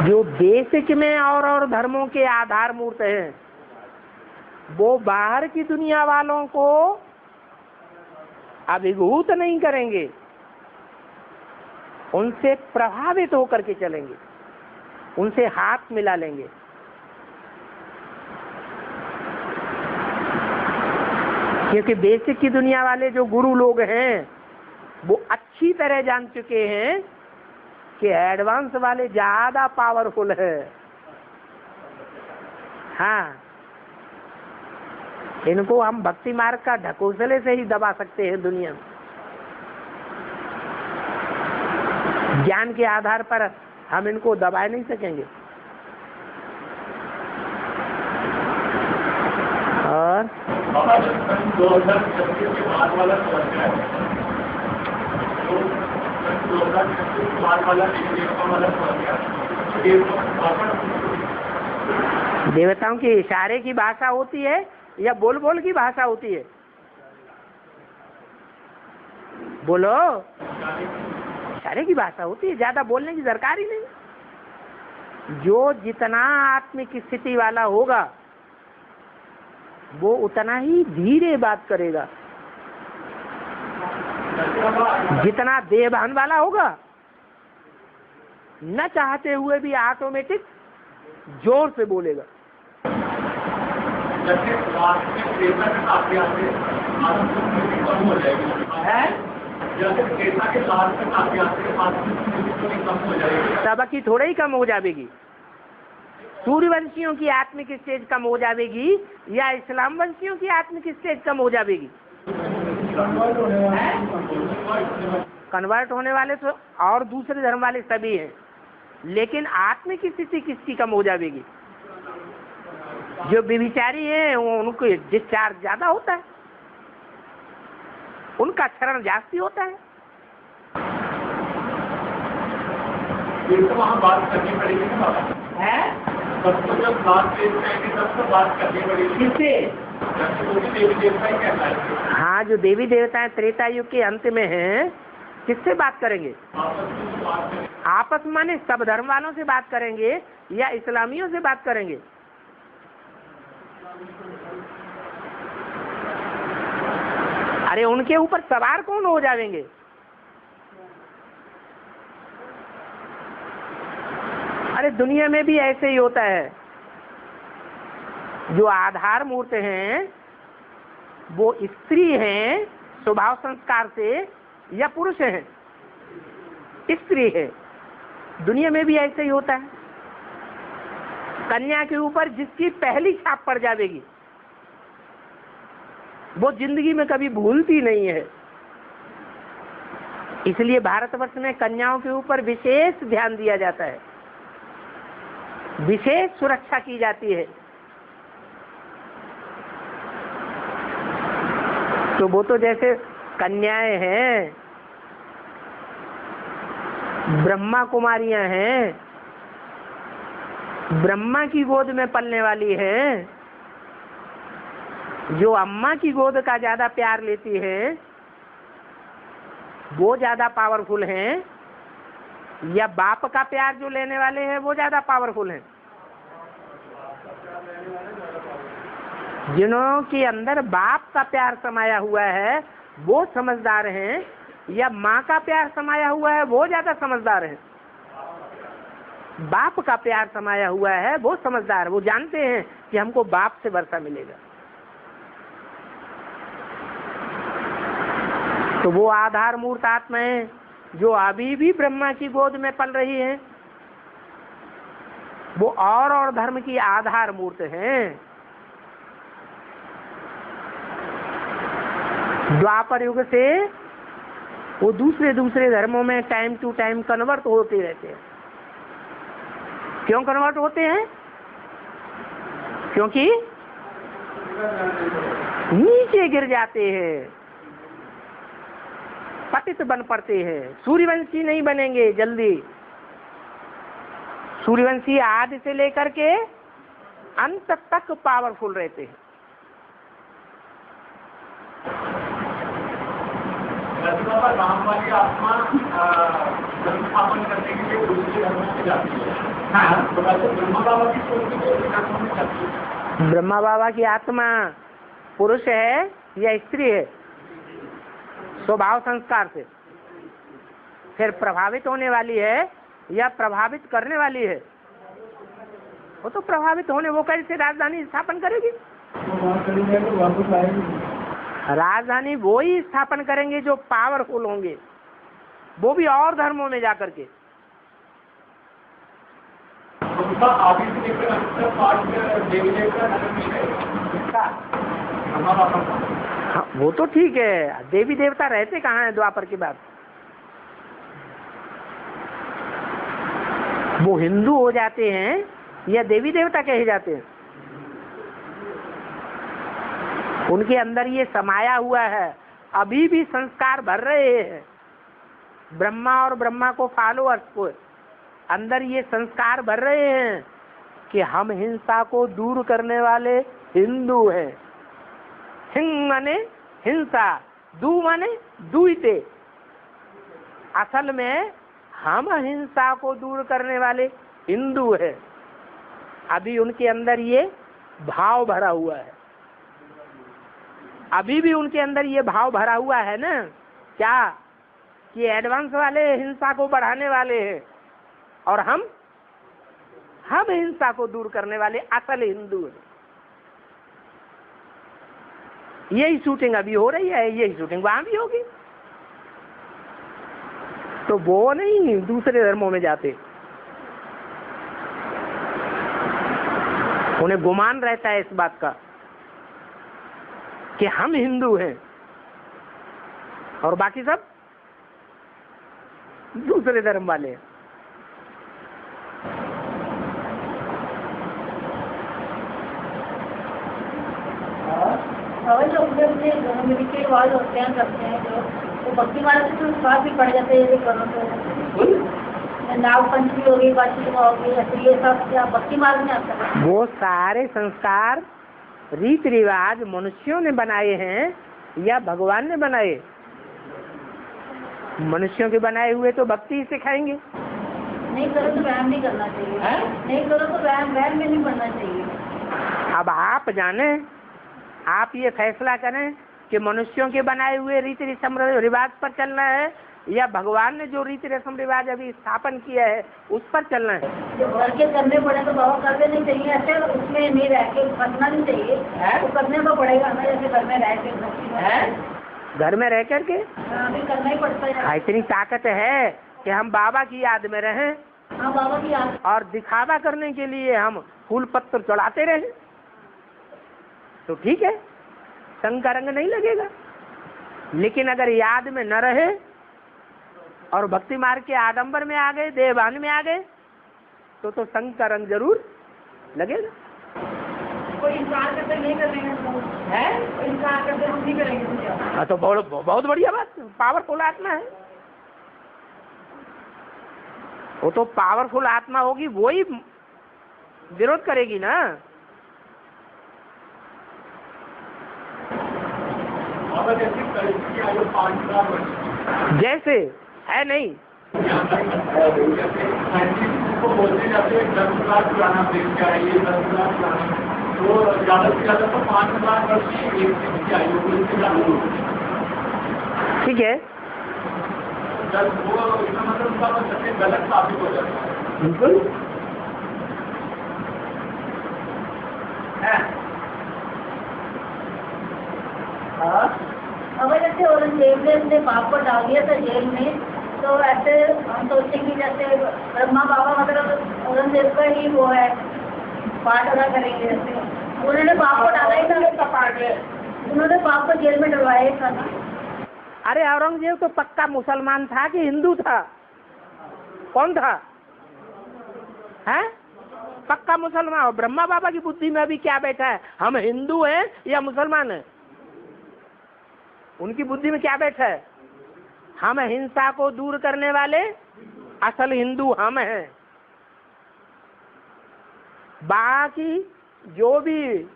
जो बेसिक में और धर्मों के आधार मूर्त हैं वो बाहर की दुनिया वालों को अभिभूत नहीं करेंगे, उनसे प्रभावित होकर के चलेंगे, उनसे हाथ मिला लेंगे। क्योंकि बेसिक की दुनिया वाले जो गुरु लोग हैं वो अच्छी तरह जान चुके हैं कि एडवांस वाले ज्यादा पावरफुल है। हाँ, इनको हम भक्ति मार्ग का ढकोसले से ही दबा सकते हैं दुनिया में। ज्ञान के आधार पर हम इनको दबा नहीं सकेंगे। और 2026 के बाद वाला समस्या है, तो 2026 के बाद वाला समस्या देवताओं की इशारे की भाषा होती है या बोल बोल की भाषा होती है? बोलो, इशारे की भाषा होती है, ज्यादा बोलने की दरकार ही नहीं। जो जितना आत्मिक स्थिति वाला होगा वो उतना ही धीरे बात करेगा, जितना देहभान वाला होगा न चाहते हुए भी ऑटोमेटिक जोर से बोलेगा। सबक की थोड़ा ही कम हो जाएगी। सूर्यवंशियों की आत्मिक स्टेज कम हो जाएगी या इस्लाम वंशियों की आत्मिक स्टेज कम हो जाएगी? कन्वर्ट होने वाले तो और दूसरे धर्म वाले सभी हैं, लेकिन आत्मिक स्थिति किसकी कम हो जाएगी? जो व्यभिचारी हैं उनको डिस्चार्ज ज्यादा होता है, उनका क्षरण जास्ती होता है। वहाँ बात करनी पड़ेगी ना बाबा, है सबको जब बात करेंगे तब तो बात करनी पड़ेगी। किससे? देवी देवता ही कहता है। हाँ, जो देवी देवताएं त्रेता युग के अंत में हैं, किससे बात करेंगे? आपस माने सब धर्म वालों से बात करेंगे या इस्लामियों से बात करेंगे? अरे उनके ऊपर सवार कौन हो जाएंगे? अरे दुनिया में भी ऐसे ही होता है। जो आधार मूर्त हैं वो स्त्री हैं स्वभाव संस्कार से या पुरुष हैं? स्त्री है। दुनिया में भी ऐसे ही होता है। कन्या के ऊपर जिसकी पहली छाप पड़ जाएगी वो जिंदगी में कभी भूलती नहीं है। इसलिए भारतवर्ष में कन्याओं के ऊपर विशेष ध्यान दिया जाता है, विशेष सुरक्षा की जाती है। तो वो तो जैसे कन्याएं हैं, ब्रह्मा कुमारियां हैं, ब्रह्मा की गोद में पलने वाली हैं, जो अम्मा की गोद का ज्यादा प्यार लेती हैं वो ज्यादा पावरफुल हैं या बाप का प्यार जो लेने वाले हैं वो ज्यादा पावरफुल हैं? जिन्हों के अंदर बाप का प्यार समाया हुआ है वो समझदार हैं या माँ का प्यार समाया हुआ है वो ज्यादा समझदार हैं? बाप का प्यार समाया हुआ है वो समझदार, वो जानते हैं कि हमको बाप से वर्षा मिलेगा। तो वो आधार मूर्त आत्माएं जो अभी भी ब्रह्मा की गोद में पल रही हैं वो और धर्म की आधार मूर्त हैं। द्वापर युग से वो दूसरे धर्मों में टाइम टू टाइम कन्वर्ट होते रहते हैं। क्यों कन्वर्ट होते हैं? क्योंकि नीचे गिर जाते हैं, पतित बन पड़ते हैं। सूर्यवंशी नहीं बनेंगे जल्दी। सूर्यवंशी आदि से लेकर के अंत तक पावरफुल रहते हैं। राम वाली आत्मा स्थापन करने के लिए दूसरे धर्मों में जाती है। हाँ, तो वैसे ब्रह्मा बाबा की सोच धर्मों में जाती है। ब्रह्मा बाबा की आत्मा पुरुष है या स्त्री है? स्वभाव संस्कार से फिर प्रभावित होने वाली है या प्रभावित करने वाली है? वो तो प्रभावित होने, वो कैसे राजधानी स्थापन करेगी? वापस आएगी। राजधानी वो ही स्थापन करेंगे जो पावरफुल होंगे, वो भी और धर्मों में जाकर के। आगे से लेकर अंत पाठ देवी देवता हाँ, वो तो ठीक है। देवी देवता रहते कहाँ हैं द्वापर के बाद? वो हिंदू हो जाते हैं या देवी देवता कहे जाते हैं? उनके अंदर ये समाया हुआ है, अभी भी संस्कार भर रहे हैं। ब्रह्मा और ब्रह्मा को फॉलोअर्स को अंदर ये संस्कार भर रहे हैं कि हम हिंसा को दूर करने वाले हिंदू हैं। हिंग माने हिंसा, दू माने दुईते। असल में हम हिंसा को दूर करने वाले हिंदू हैं। अभी उनके अंदर ये भाव भरा हुआ है, अभी भी उनके अंदर ये भाव भरा हुआ है ना, क्या कि एडवांस वाले हिंसा को बढ़ाने वाले हैं और हम हिंसा को दूर करने वाले असल हिंदू हैं। यही शूटिंग अभी हो रही है, यही शूटिंग वहां भी होगी। तो वो नहीं दूसरे धर्मों में जाते, उन्हें गुमान रहता है इस बात का कि हम हिंदू हैं और बाकी सब दूसरे धर्म वाले हैं। और जो अपने मिलिट्री वाले होते हैं करते हैं जो वो भक्ति वाले से तो स्वाद भी पड़ जाते हैं। करो तो नाग पंचमी होगी, पंचमी होगी, ऐसे ये सब क्या भक्ति मार्ग में आता है? वो सारे संस्कार रीति रिवाज मनुष्यों ने बनाए हैं या भगवान ने बनाए? मनुष्यों के बनाए हुए तो भक्ति ही सिखाएंगे। नहीं करो तो व्यायाम नहीं करना चाहिए नहीं करो तो व्यायाम में नहीं बनना चाहिए। अब आप जाने, आप ये फैसला करें कि मनुष्यों के बनाए हुए रीति रस्म रिवाज पर चलना है या भगवान ने जो रीति रस्म रिवाज अभी स्थापन किया है उस पर चलना है। जो घर के करने पड़े तो बाबा कर देने चाहिए, ऐसे उसमें नहीं रह के फंसना नहीं चाहिए। तो करने को पड़ेगा ना, जैसे घर में रह के घर में रह करके अभी करना ही पड़ता है। इतनी ताकत है कि हम बाबा की याद में रहें। हाँ बाबा की याद। और दिखावा करने के लिए हम फूल पत्थर चढ़ाते रहे तो ठीक है, संग का रंग नहीं लगेगा। लेकिन अगर याद में न रहे और भक्ति मार्ग के आडंबर में आ गए, देहभान में आ गए तो संग का रंग जरूर लगेगा। कोई इंकार करते नहीं करेंगे है, इंकार करते हम नहीं करेंगे। हाँ तो बहुत बढ़िया बात, पावरफुल आत्मा है वो। तो पावरफुल आत्मा होगी वो ही विरोध करेगी ना। जैसे है नहीं बोलते जाते तो ज्यादा से ज्यादा तो 5,000 वर्ष की एक आयु ठीक है। जब वो इसका मतलब उसका सबसे गलत साबित हो जाता है। बिल्कुल अगर जैसे औरंगजेब ने अपने बाप को डाल दिया था जेल में, तो ऐसे हम सोचते कि जैसे ब्रह्मा बाबा मतलब औरंगजेब का ही वो है, पाठ अदा करेंगे। जैसे उन्होंने बाप को डाला ही था, पाठ उन्होंने बाप को जेल में डलवाया ही था ना। अरे औरंगजेब तो पक्का मुसलमान था कि हिंदू था? कौन था? है पक्का मुसलमान। और ब्रह्मा बाबा की बुद्धि में अभी क्या बैठा है, हम हिंदू हैं या मुसलमान हैं? उनकी बुद्धि में क्या बैठा है, हम हिंसा को दूर करने वाले असल हिंदू हम हैं। बाकी जो भी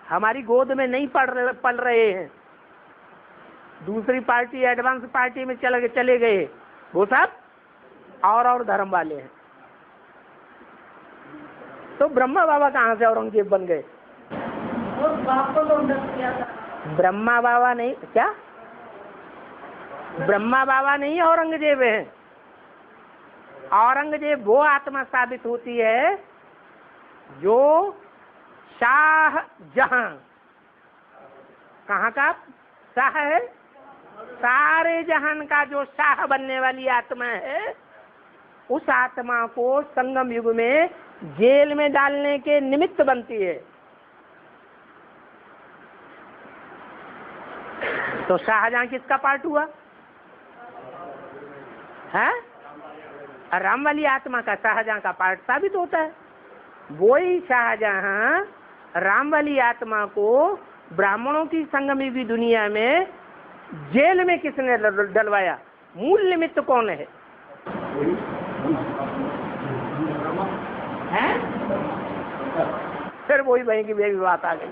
हमारी गोद में नहीं पल रहे हैं, दूसरी पार्टी एडवांस पार्टी में चले गए, वो सब और धर्म वाले हैं। तो ब्रह्मा बाबा कहाँ से औरंगजेब बन गए? ब्रह्मा बाबा नहीं, क्या ब्रह्मा बाबा नहीं औरंगजेब है। औरंगजेब वो आत्मा साबित होती है जो शाह जहां, कहाँ का शाह है? सारे जहान का जो शाह बनने वाली आत्मा है, उस आत्मा को संगम युग में जेल में डालने के निमित्त बनती है। तो शाहजहां किसका पार्ट हुआ है? राम वाली आत्मा का शाहजहां का पार्ट साबित होता है। वही शाहजहां राम वाली आत्मा को ब्राह्मणों की संगमी दुनिया में जेल में किसने डलवाया? मूल निमित्त कौन है? फिर वही वही की वही बात आ गई।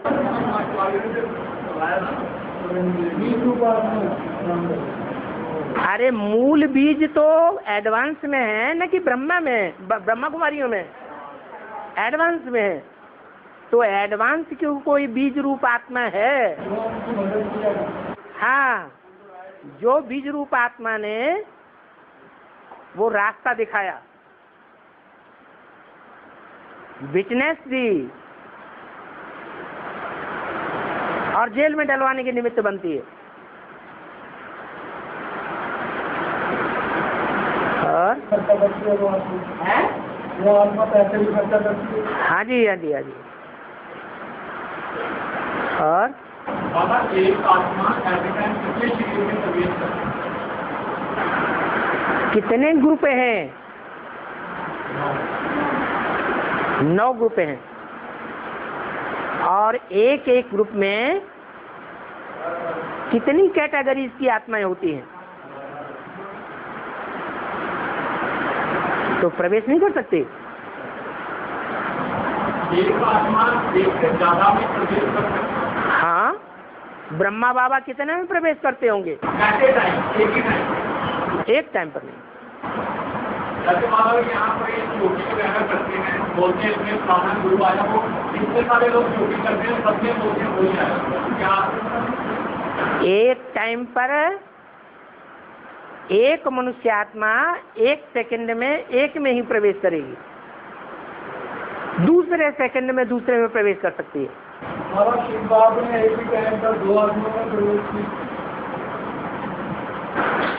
अरे मूल बीज तो एडवांस में है न कि ब्रह्मा में, ब्रह्मा कुमारियों में एडवांस में है। तो एडवांस की कोई बीज रूप आत्मा है। हाँ, जो बीज रूप आत्मा ने वो रास्ता दिखाया, विटनेस दी और जेल में डलवाने के निमित्त बनती है। और हाँ जी हाँ जी हाँ जी। और बाबा एक आत्मा कितने शरीर में प्रवेश करती है? कितने ग्रुप हैं? 9 ग्रुप हैं। और एक एक ग्रुप में कितनी कैटेगरीज की आत्माएं होती हैं? तो प्रवेश नहीं कर सकते। एक आत्मा एक से ज्यादा में प्रवेश कर सकते हैं। हाँ, ब्रह्मा बाबा कितने में प्रवेश करते होंगे? कैसे टाइम? एक ही टाइम? एक टाइम पर नहीं। जैसे मान लो यहाँ पर एक योगी वगैरह करते हैं, बोलते हैं इसमें साधन गुरु आया, वो इतने सारे लोग योगी करते हैं, सबने बोलते हैं वही आया क्या? एक टाइम पर एक मनुष्यात्मा एक सेकंड में एक में ही प्रवेश करेगी, दूसरे सेकंड में दूसरे में प्रवेश कर सकती है। हमारा शिव बाबा ने एक ही टाइम पर 2 आदमियों में प्रवेश की।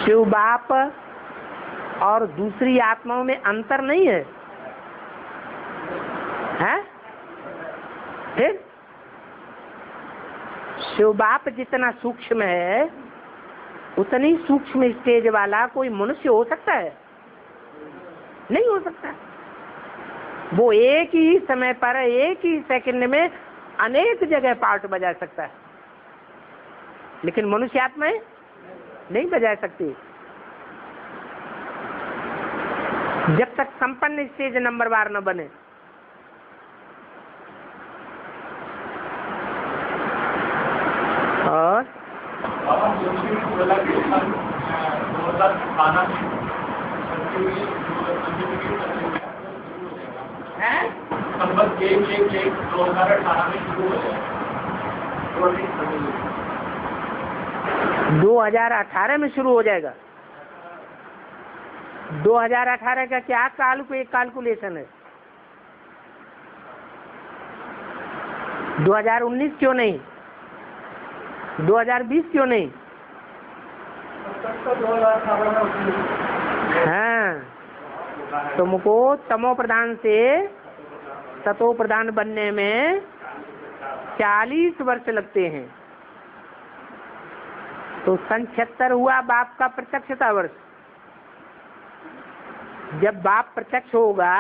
शिव बाप और दूसरी आत्माओं में अंतर नहीं है, हैं? फिर शिव बाप जितना सूक्ष्म है उतनी सूक्ष्म स्टेज वाला कोई मनुष्य हो सकता है? नहीं हो सकता। वो एक ही समय पर एक ही सेकंड में अनेक जगह पार्ट बजा सकता है, लेकिन मनुष्य आत्माएं नहीं बजा सकती। जब तक संपन्न स्टेज नंबर बार न बने। और संबत 2018 में शुरू हो जाए। 2018 में शुरू हो जाएगा। 2018 का क्या कैलकुलेशन है? 2019 क्यों नहीं? 2020 क्यों नहीं? हाँ, तुमको तमो प्रधान से सतो प्रधान बनने में 40 वर्ष लगते हैं। तो सन 76 हुआ बाप का प्रत्यक्षता वर्ष। जब बाप प्रत्यक्ष होगा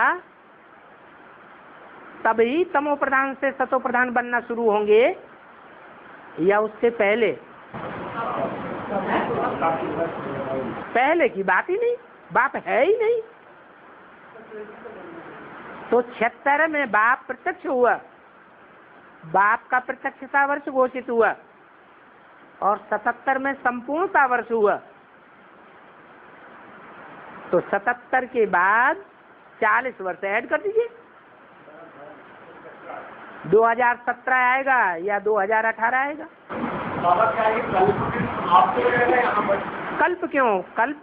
तभी तमो प्रधान से सतो प्रधान बनना शुरू होंगे, या उससे पहले? पहले की बात ही नहीं, बाप है ही नहीं। तो 76 में बाप प्रत्यक्ष हुआ, बाप का प्रत्यक्षता वर्ष घोषित हुआ, और 77 में संपूर्णता वर्ष हुआ। तो 77 के बाद 40 वर्ष ऐड कर दीजिए। 2017 आएगा या 2018 आएगा? बाबा क्या ये आपको रहेगा यहाँ पर? कल्प क्यों? कल्प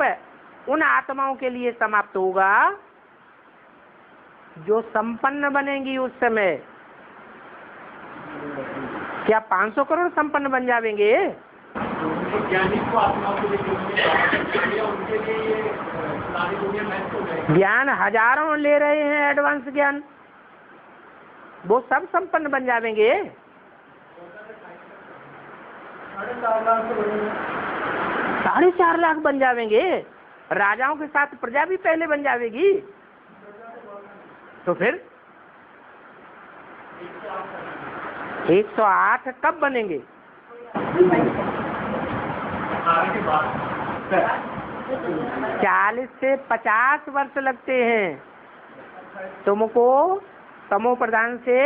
उन आत्माओं के लिए समाप्त होगा जो संपन्न बनेंगी उस समय। क्या 500 करोड़ संपन्न बन जाएंगे? ज्ञानी को आत्मा को उनके लिए ये सारी दुनिया मैच हो जाएगी। ज्ञान हजारों ले रहे हैं, एडवांस ज्ञान, वो सब संपन्न बन जाएंगे। 4.5 लाख बन जाएंगे। राजाओं के साथ प्रजा भी पहले बन जाएगी। तो फिर 108 कब बनेंगे? 40 से 50 वर्ष लगते हैं तुमको तमो प्रधान से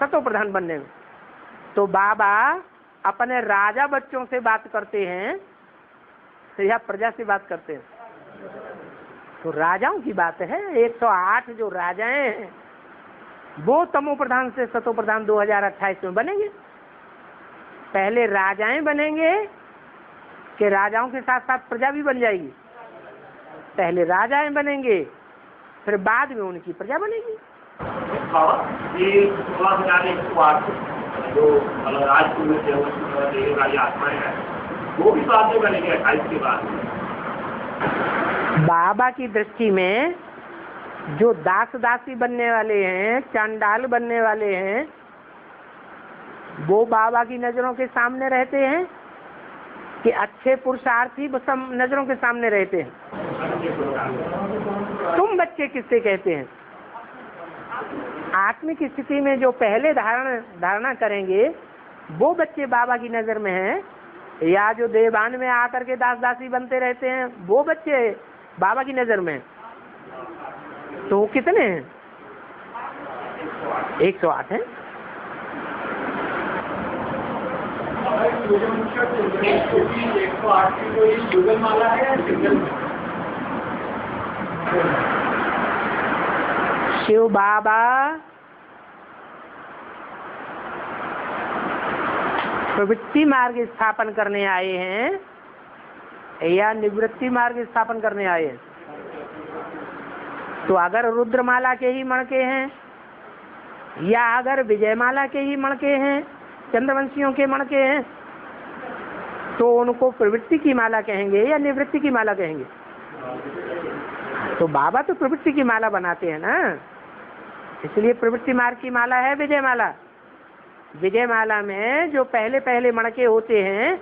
सतो प्रधान बनने में। तो बाबा अपने राजा बच्चों से बात करते हैं या प्रजा से बात करते हैं? तो राजाओं की बात है। 108 जो राजाएं हैं वो तमो प्रधान से सतो प्रधान 2028 में बनेंगे। पहले राजाएं बनेंगे कि राजाओं के साथ साथ प्रजा भी बन जाएगी? पहले राजाएं बनेंगे, फिर बाद में उनकी प्रजा बनेगी। ये 16,108 जो राजकुल वाली आत्माएं हैं वो भी बाद में बनेंगे 28 के बाद। बाबा की दृष्टि में जो दास दासी बनने वाले हैं, चांडाल बनने वाले हैं, वो बाबा की नजरों के सामने रहते हैं कि अच्छे पुरुषार्थी नजरों के सामने रहते हैं? तुम बच्चे किससे कहते हैं? आत्मिक स्थिति में जो पहले धारणा करेंगे वो बच्चे बाबा की नजर में हैं, या जो देवान में आकर के दास दासी बनते रहते हैं वो बच्चे बाबा की नजर में हैं? तो वो कितने हैं? 108 है। मुझे मुख्य 108 की कोई युगल माला है या सिंगल? शिव बाबा प्रवृत्ति मार्ग स्थापन करने आए हैं या निवृत्ति मार्ग स्थापन करने आए हैं? तो अगर रुद्रमाला के ही मणके हैं या अगर विजयमाला के ही मणके हैं, चंद्रवंशियों के मणके हैं, तो उनको प्रवृत्ति की माला कहेंगे या निवृत्ति की माला कहेंगे? तो बाबा तो प्रवृत्ति की माला बनाते हैं ना, इसलिए प्रवृत्ति मार्ग की माला है विजयमाला। विजयमाला में जो पहले पहले मणके होते हैं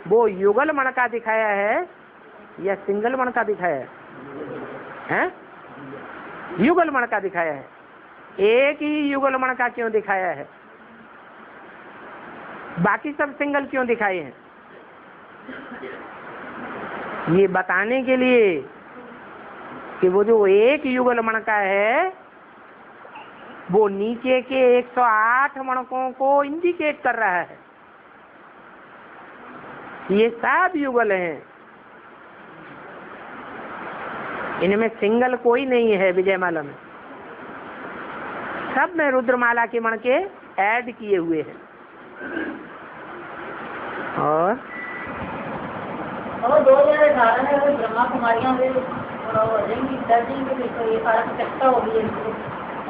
वो युगल मणका दिखाया है या सिंगल मणका दिखाया है? हैं? युगल मणका दिखाया है। एक ही युगल मणका क्यों दिखाया है? बाकी सब सिंगल क्यों दिखाए हैं? ये बताने के लिए कि वो जो एक युगल मणका है वो नीचे के 108 मणकों को इंडिकेट कर रहा है। ये सब युगल हैं, इनमें सिंगल कोई नहीं है। विजयमाला में सब में रुद्रमाला के मणके ऐड किए हुए हैं। और 2018 में वो ब्रह्मा कुमारियां भी रहेंगी, दर्जेंगे, तो ये सारा इकट्ठा हो गया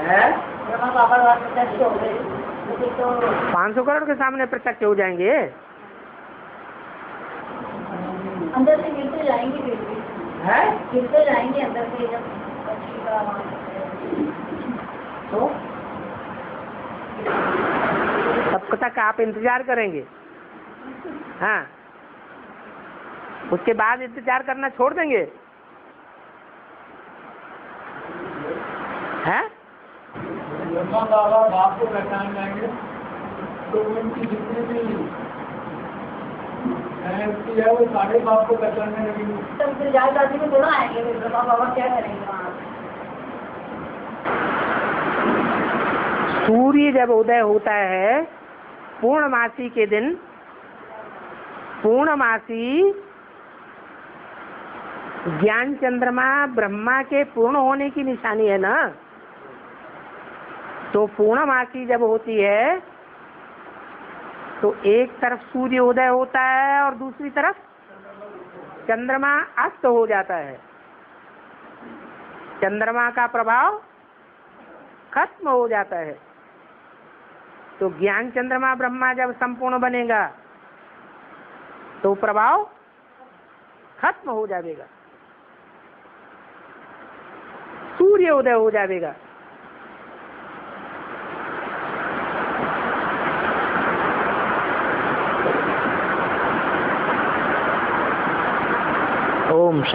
है। ब्रह्मा बाबा द्वारा प्रत्यक्ष हो गए तो 500 करोड़ के सामने प्रत्यक्ष हो जाएंगे। अंदर से गिरते जाएंगे, फिर भी गिरते जाएंगे अंदर से जब तो तब तक आप इंतजार करेंगे? हाँ, उसके बाद इंतजार करना छोड़ देंगे? हैं? ब्रह्मा बाबा बाप को पहचान जाएंगे तो उनकी जितनी भी है वो सारे बाप को पहचानने लगेंगे। तो इंतजार करते में थोड़ा आएंगे, ब्रह्मा बाबा क्या करेंगे वहाँ? सूर्य जब उदय होता है पूर्णमासी के दिन, पूर्णमासी ज्ञान चंद्रमा ब्रह्मा के पूर्ण होने की निशानी है ना। तो पूर्णमासी जब होती है तो एक तरफ सूर्य उदय होता है और दूसरी तरफ चंद्रमा अस्त हो जाता है। चंद्रमा का प्रभाव खत्म हो जाता है। तो ज्ञान चंद्रमा ब्रह्मा जब संपूर्ण बनेगा तो प्रभाव खत्म हो जाएगा, सूर्य उदय हो जाएगा। ओम शांति।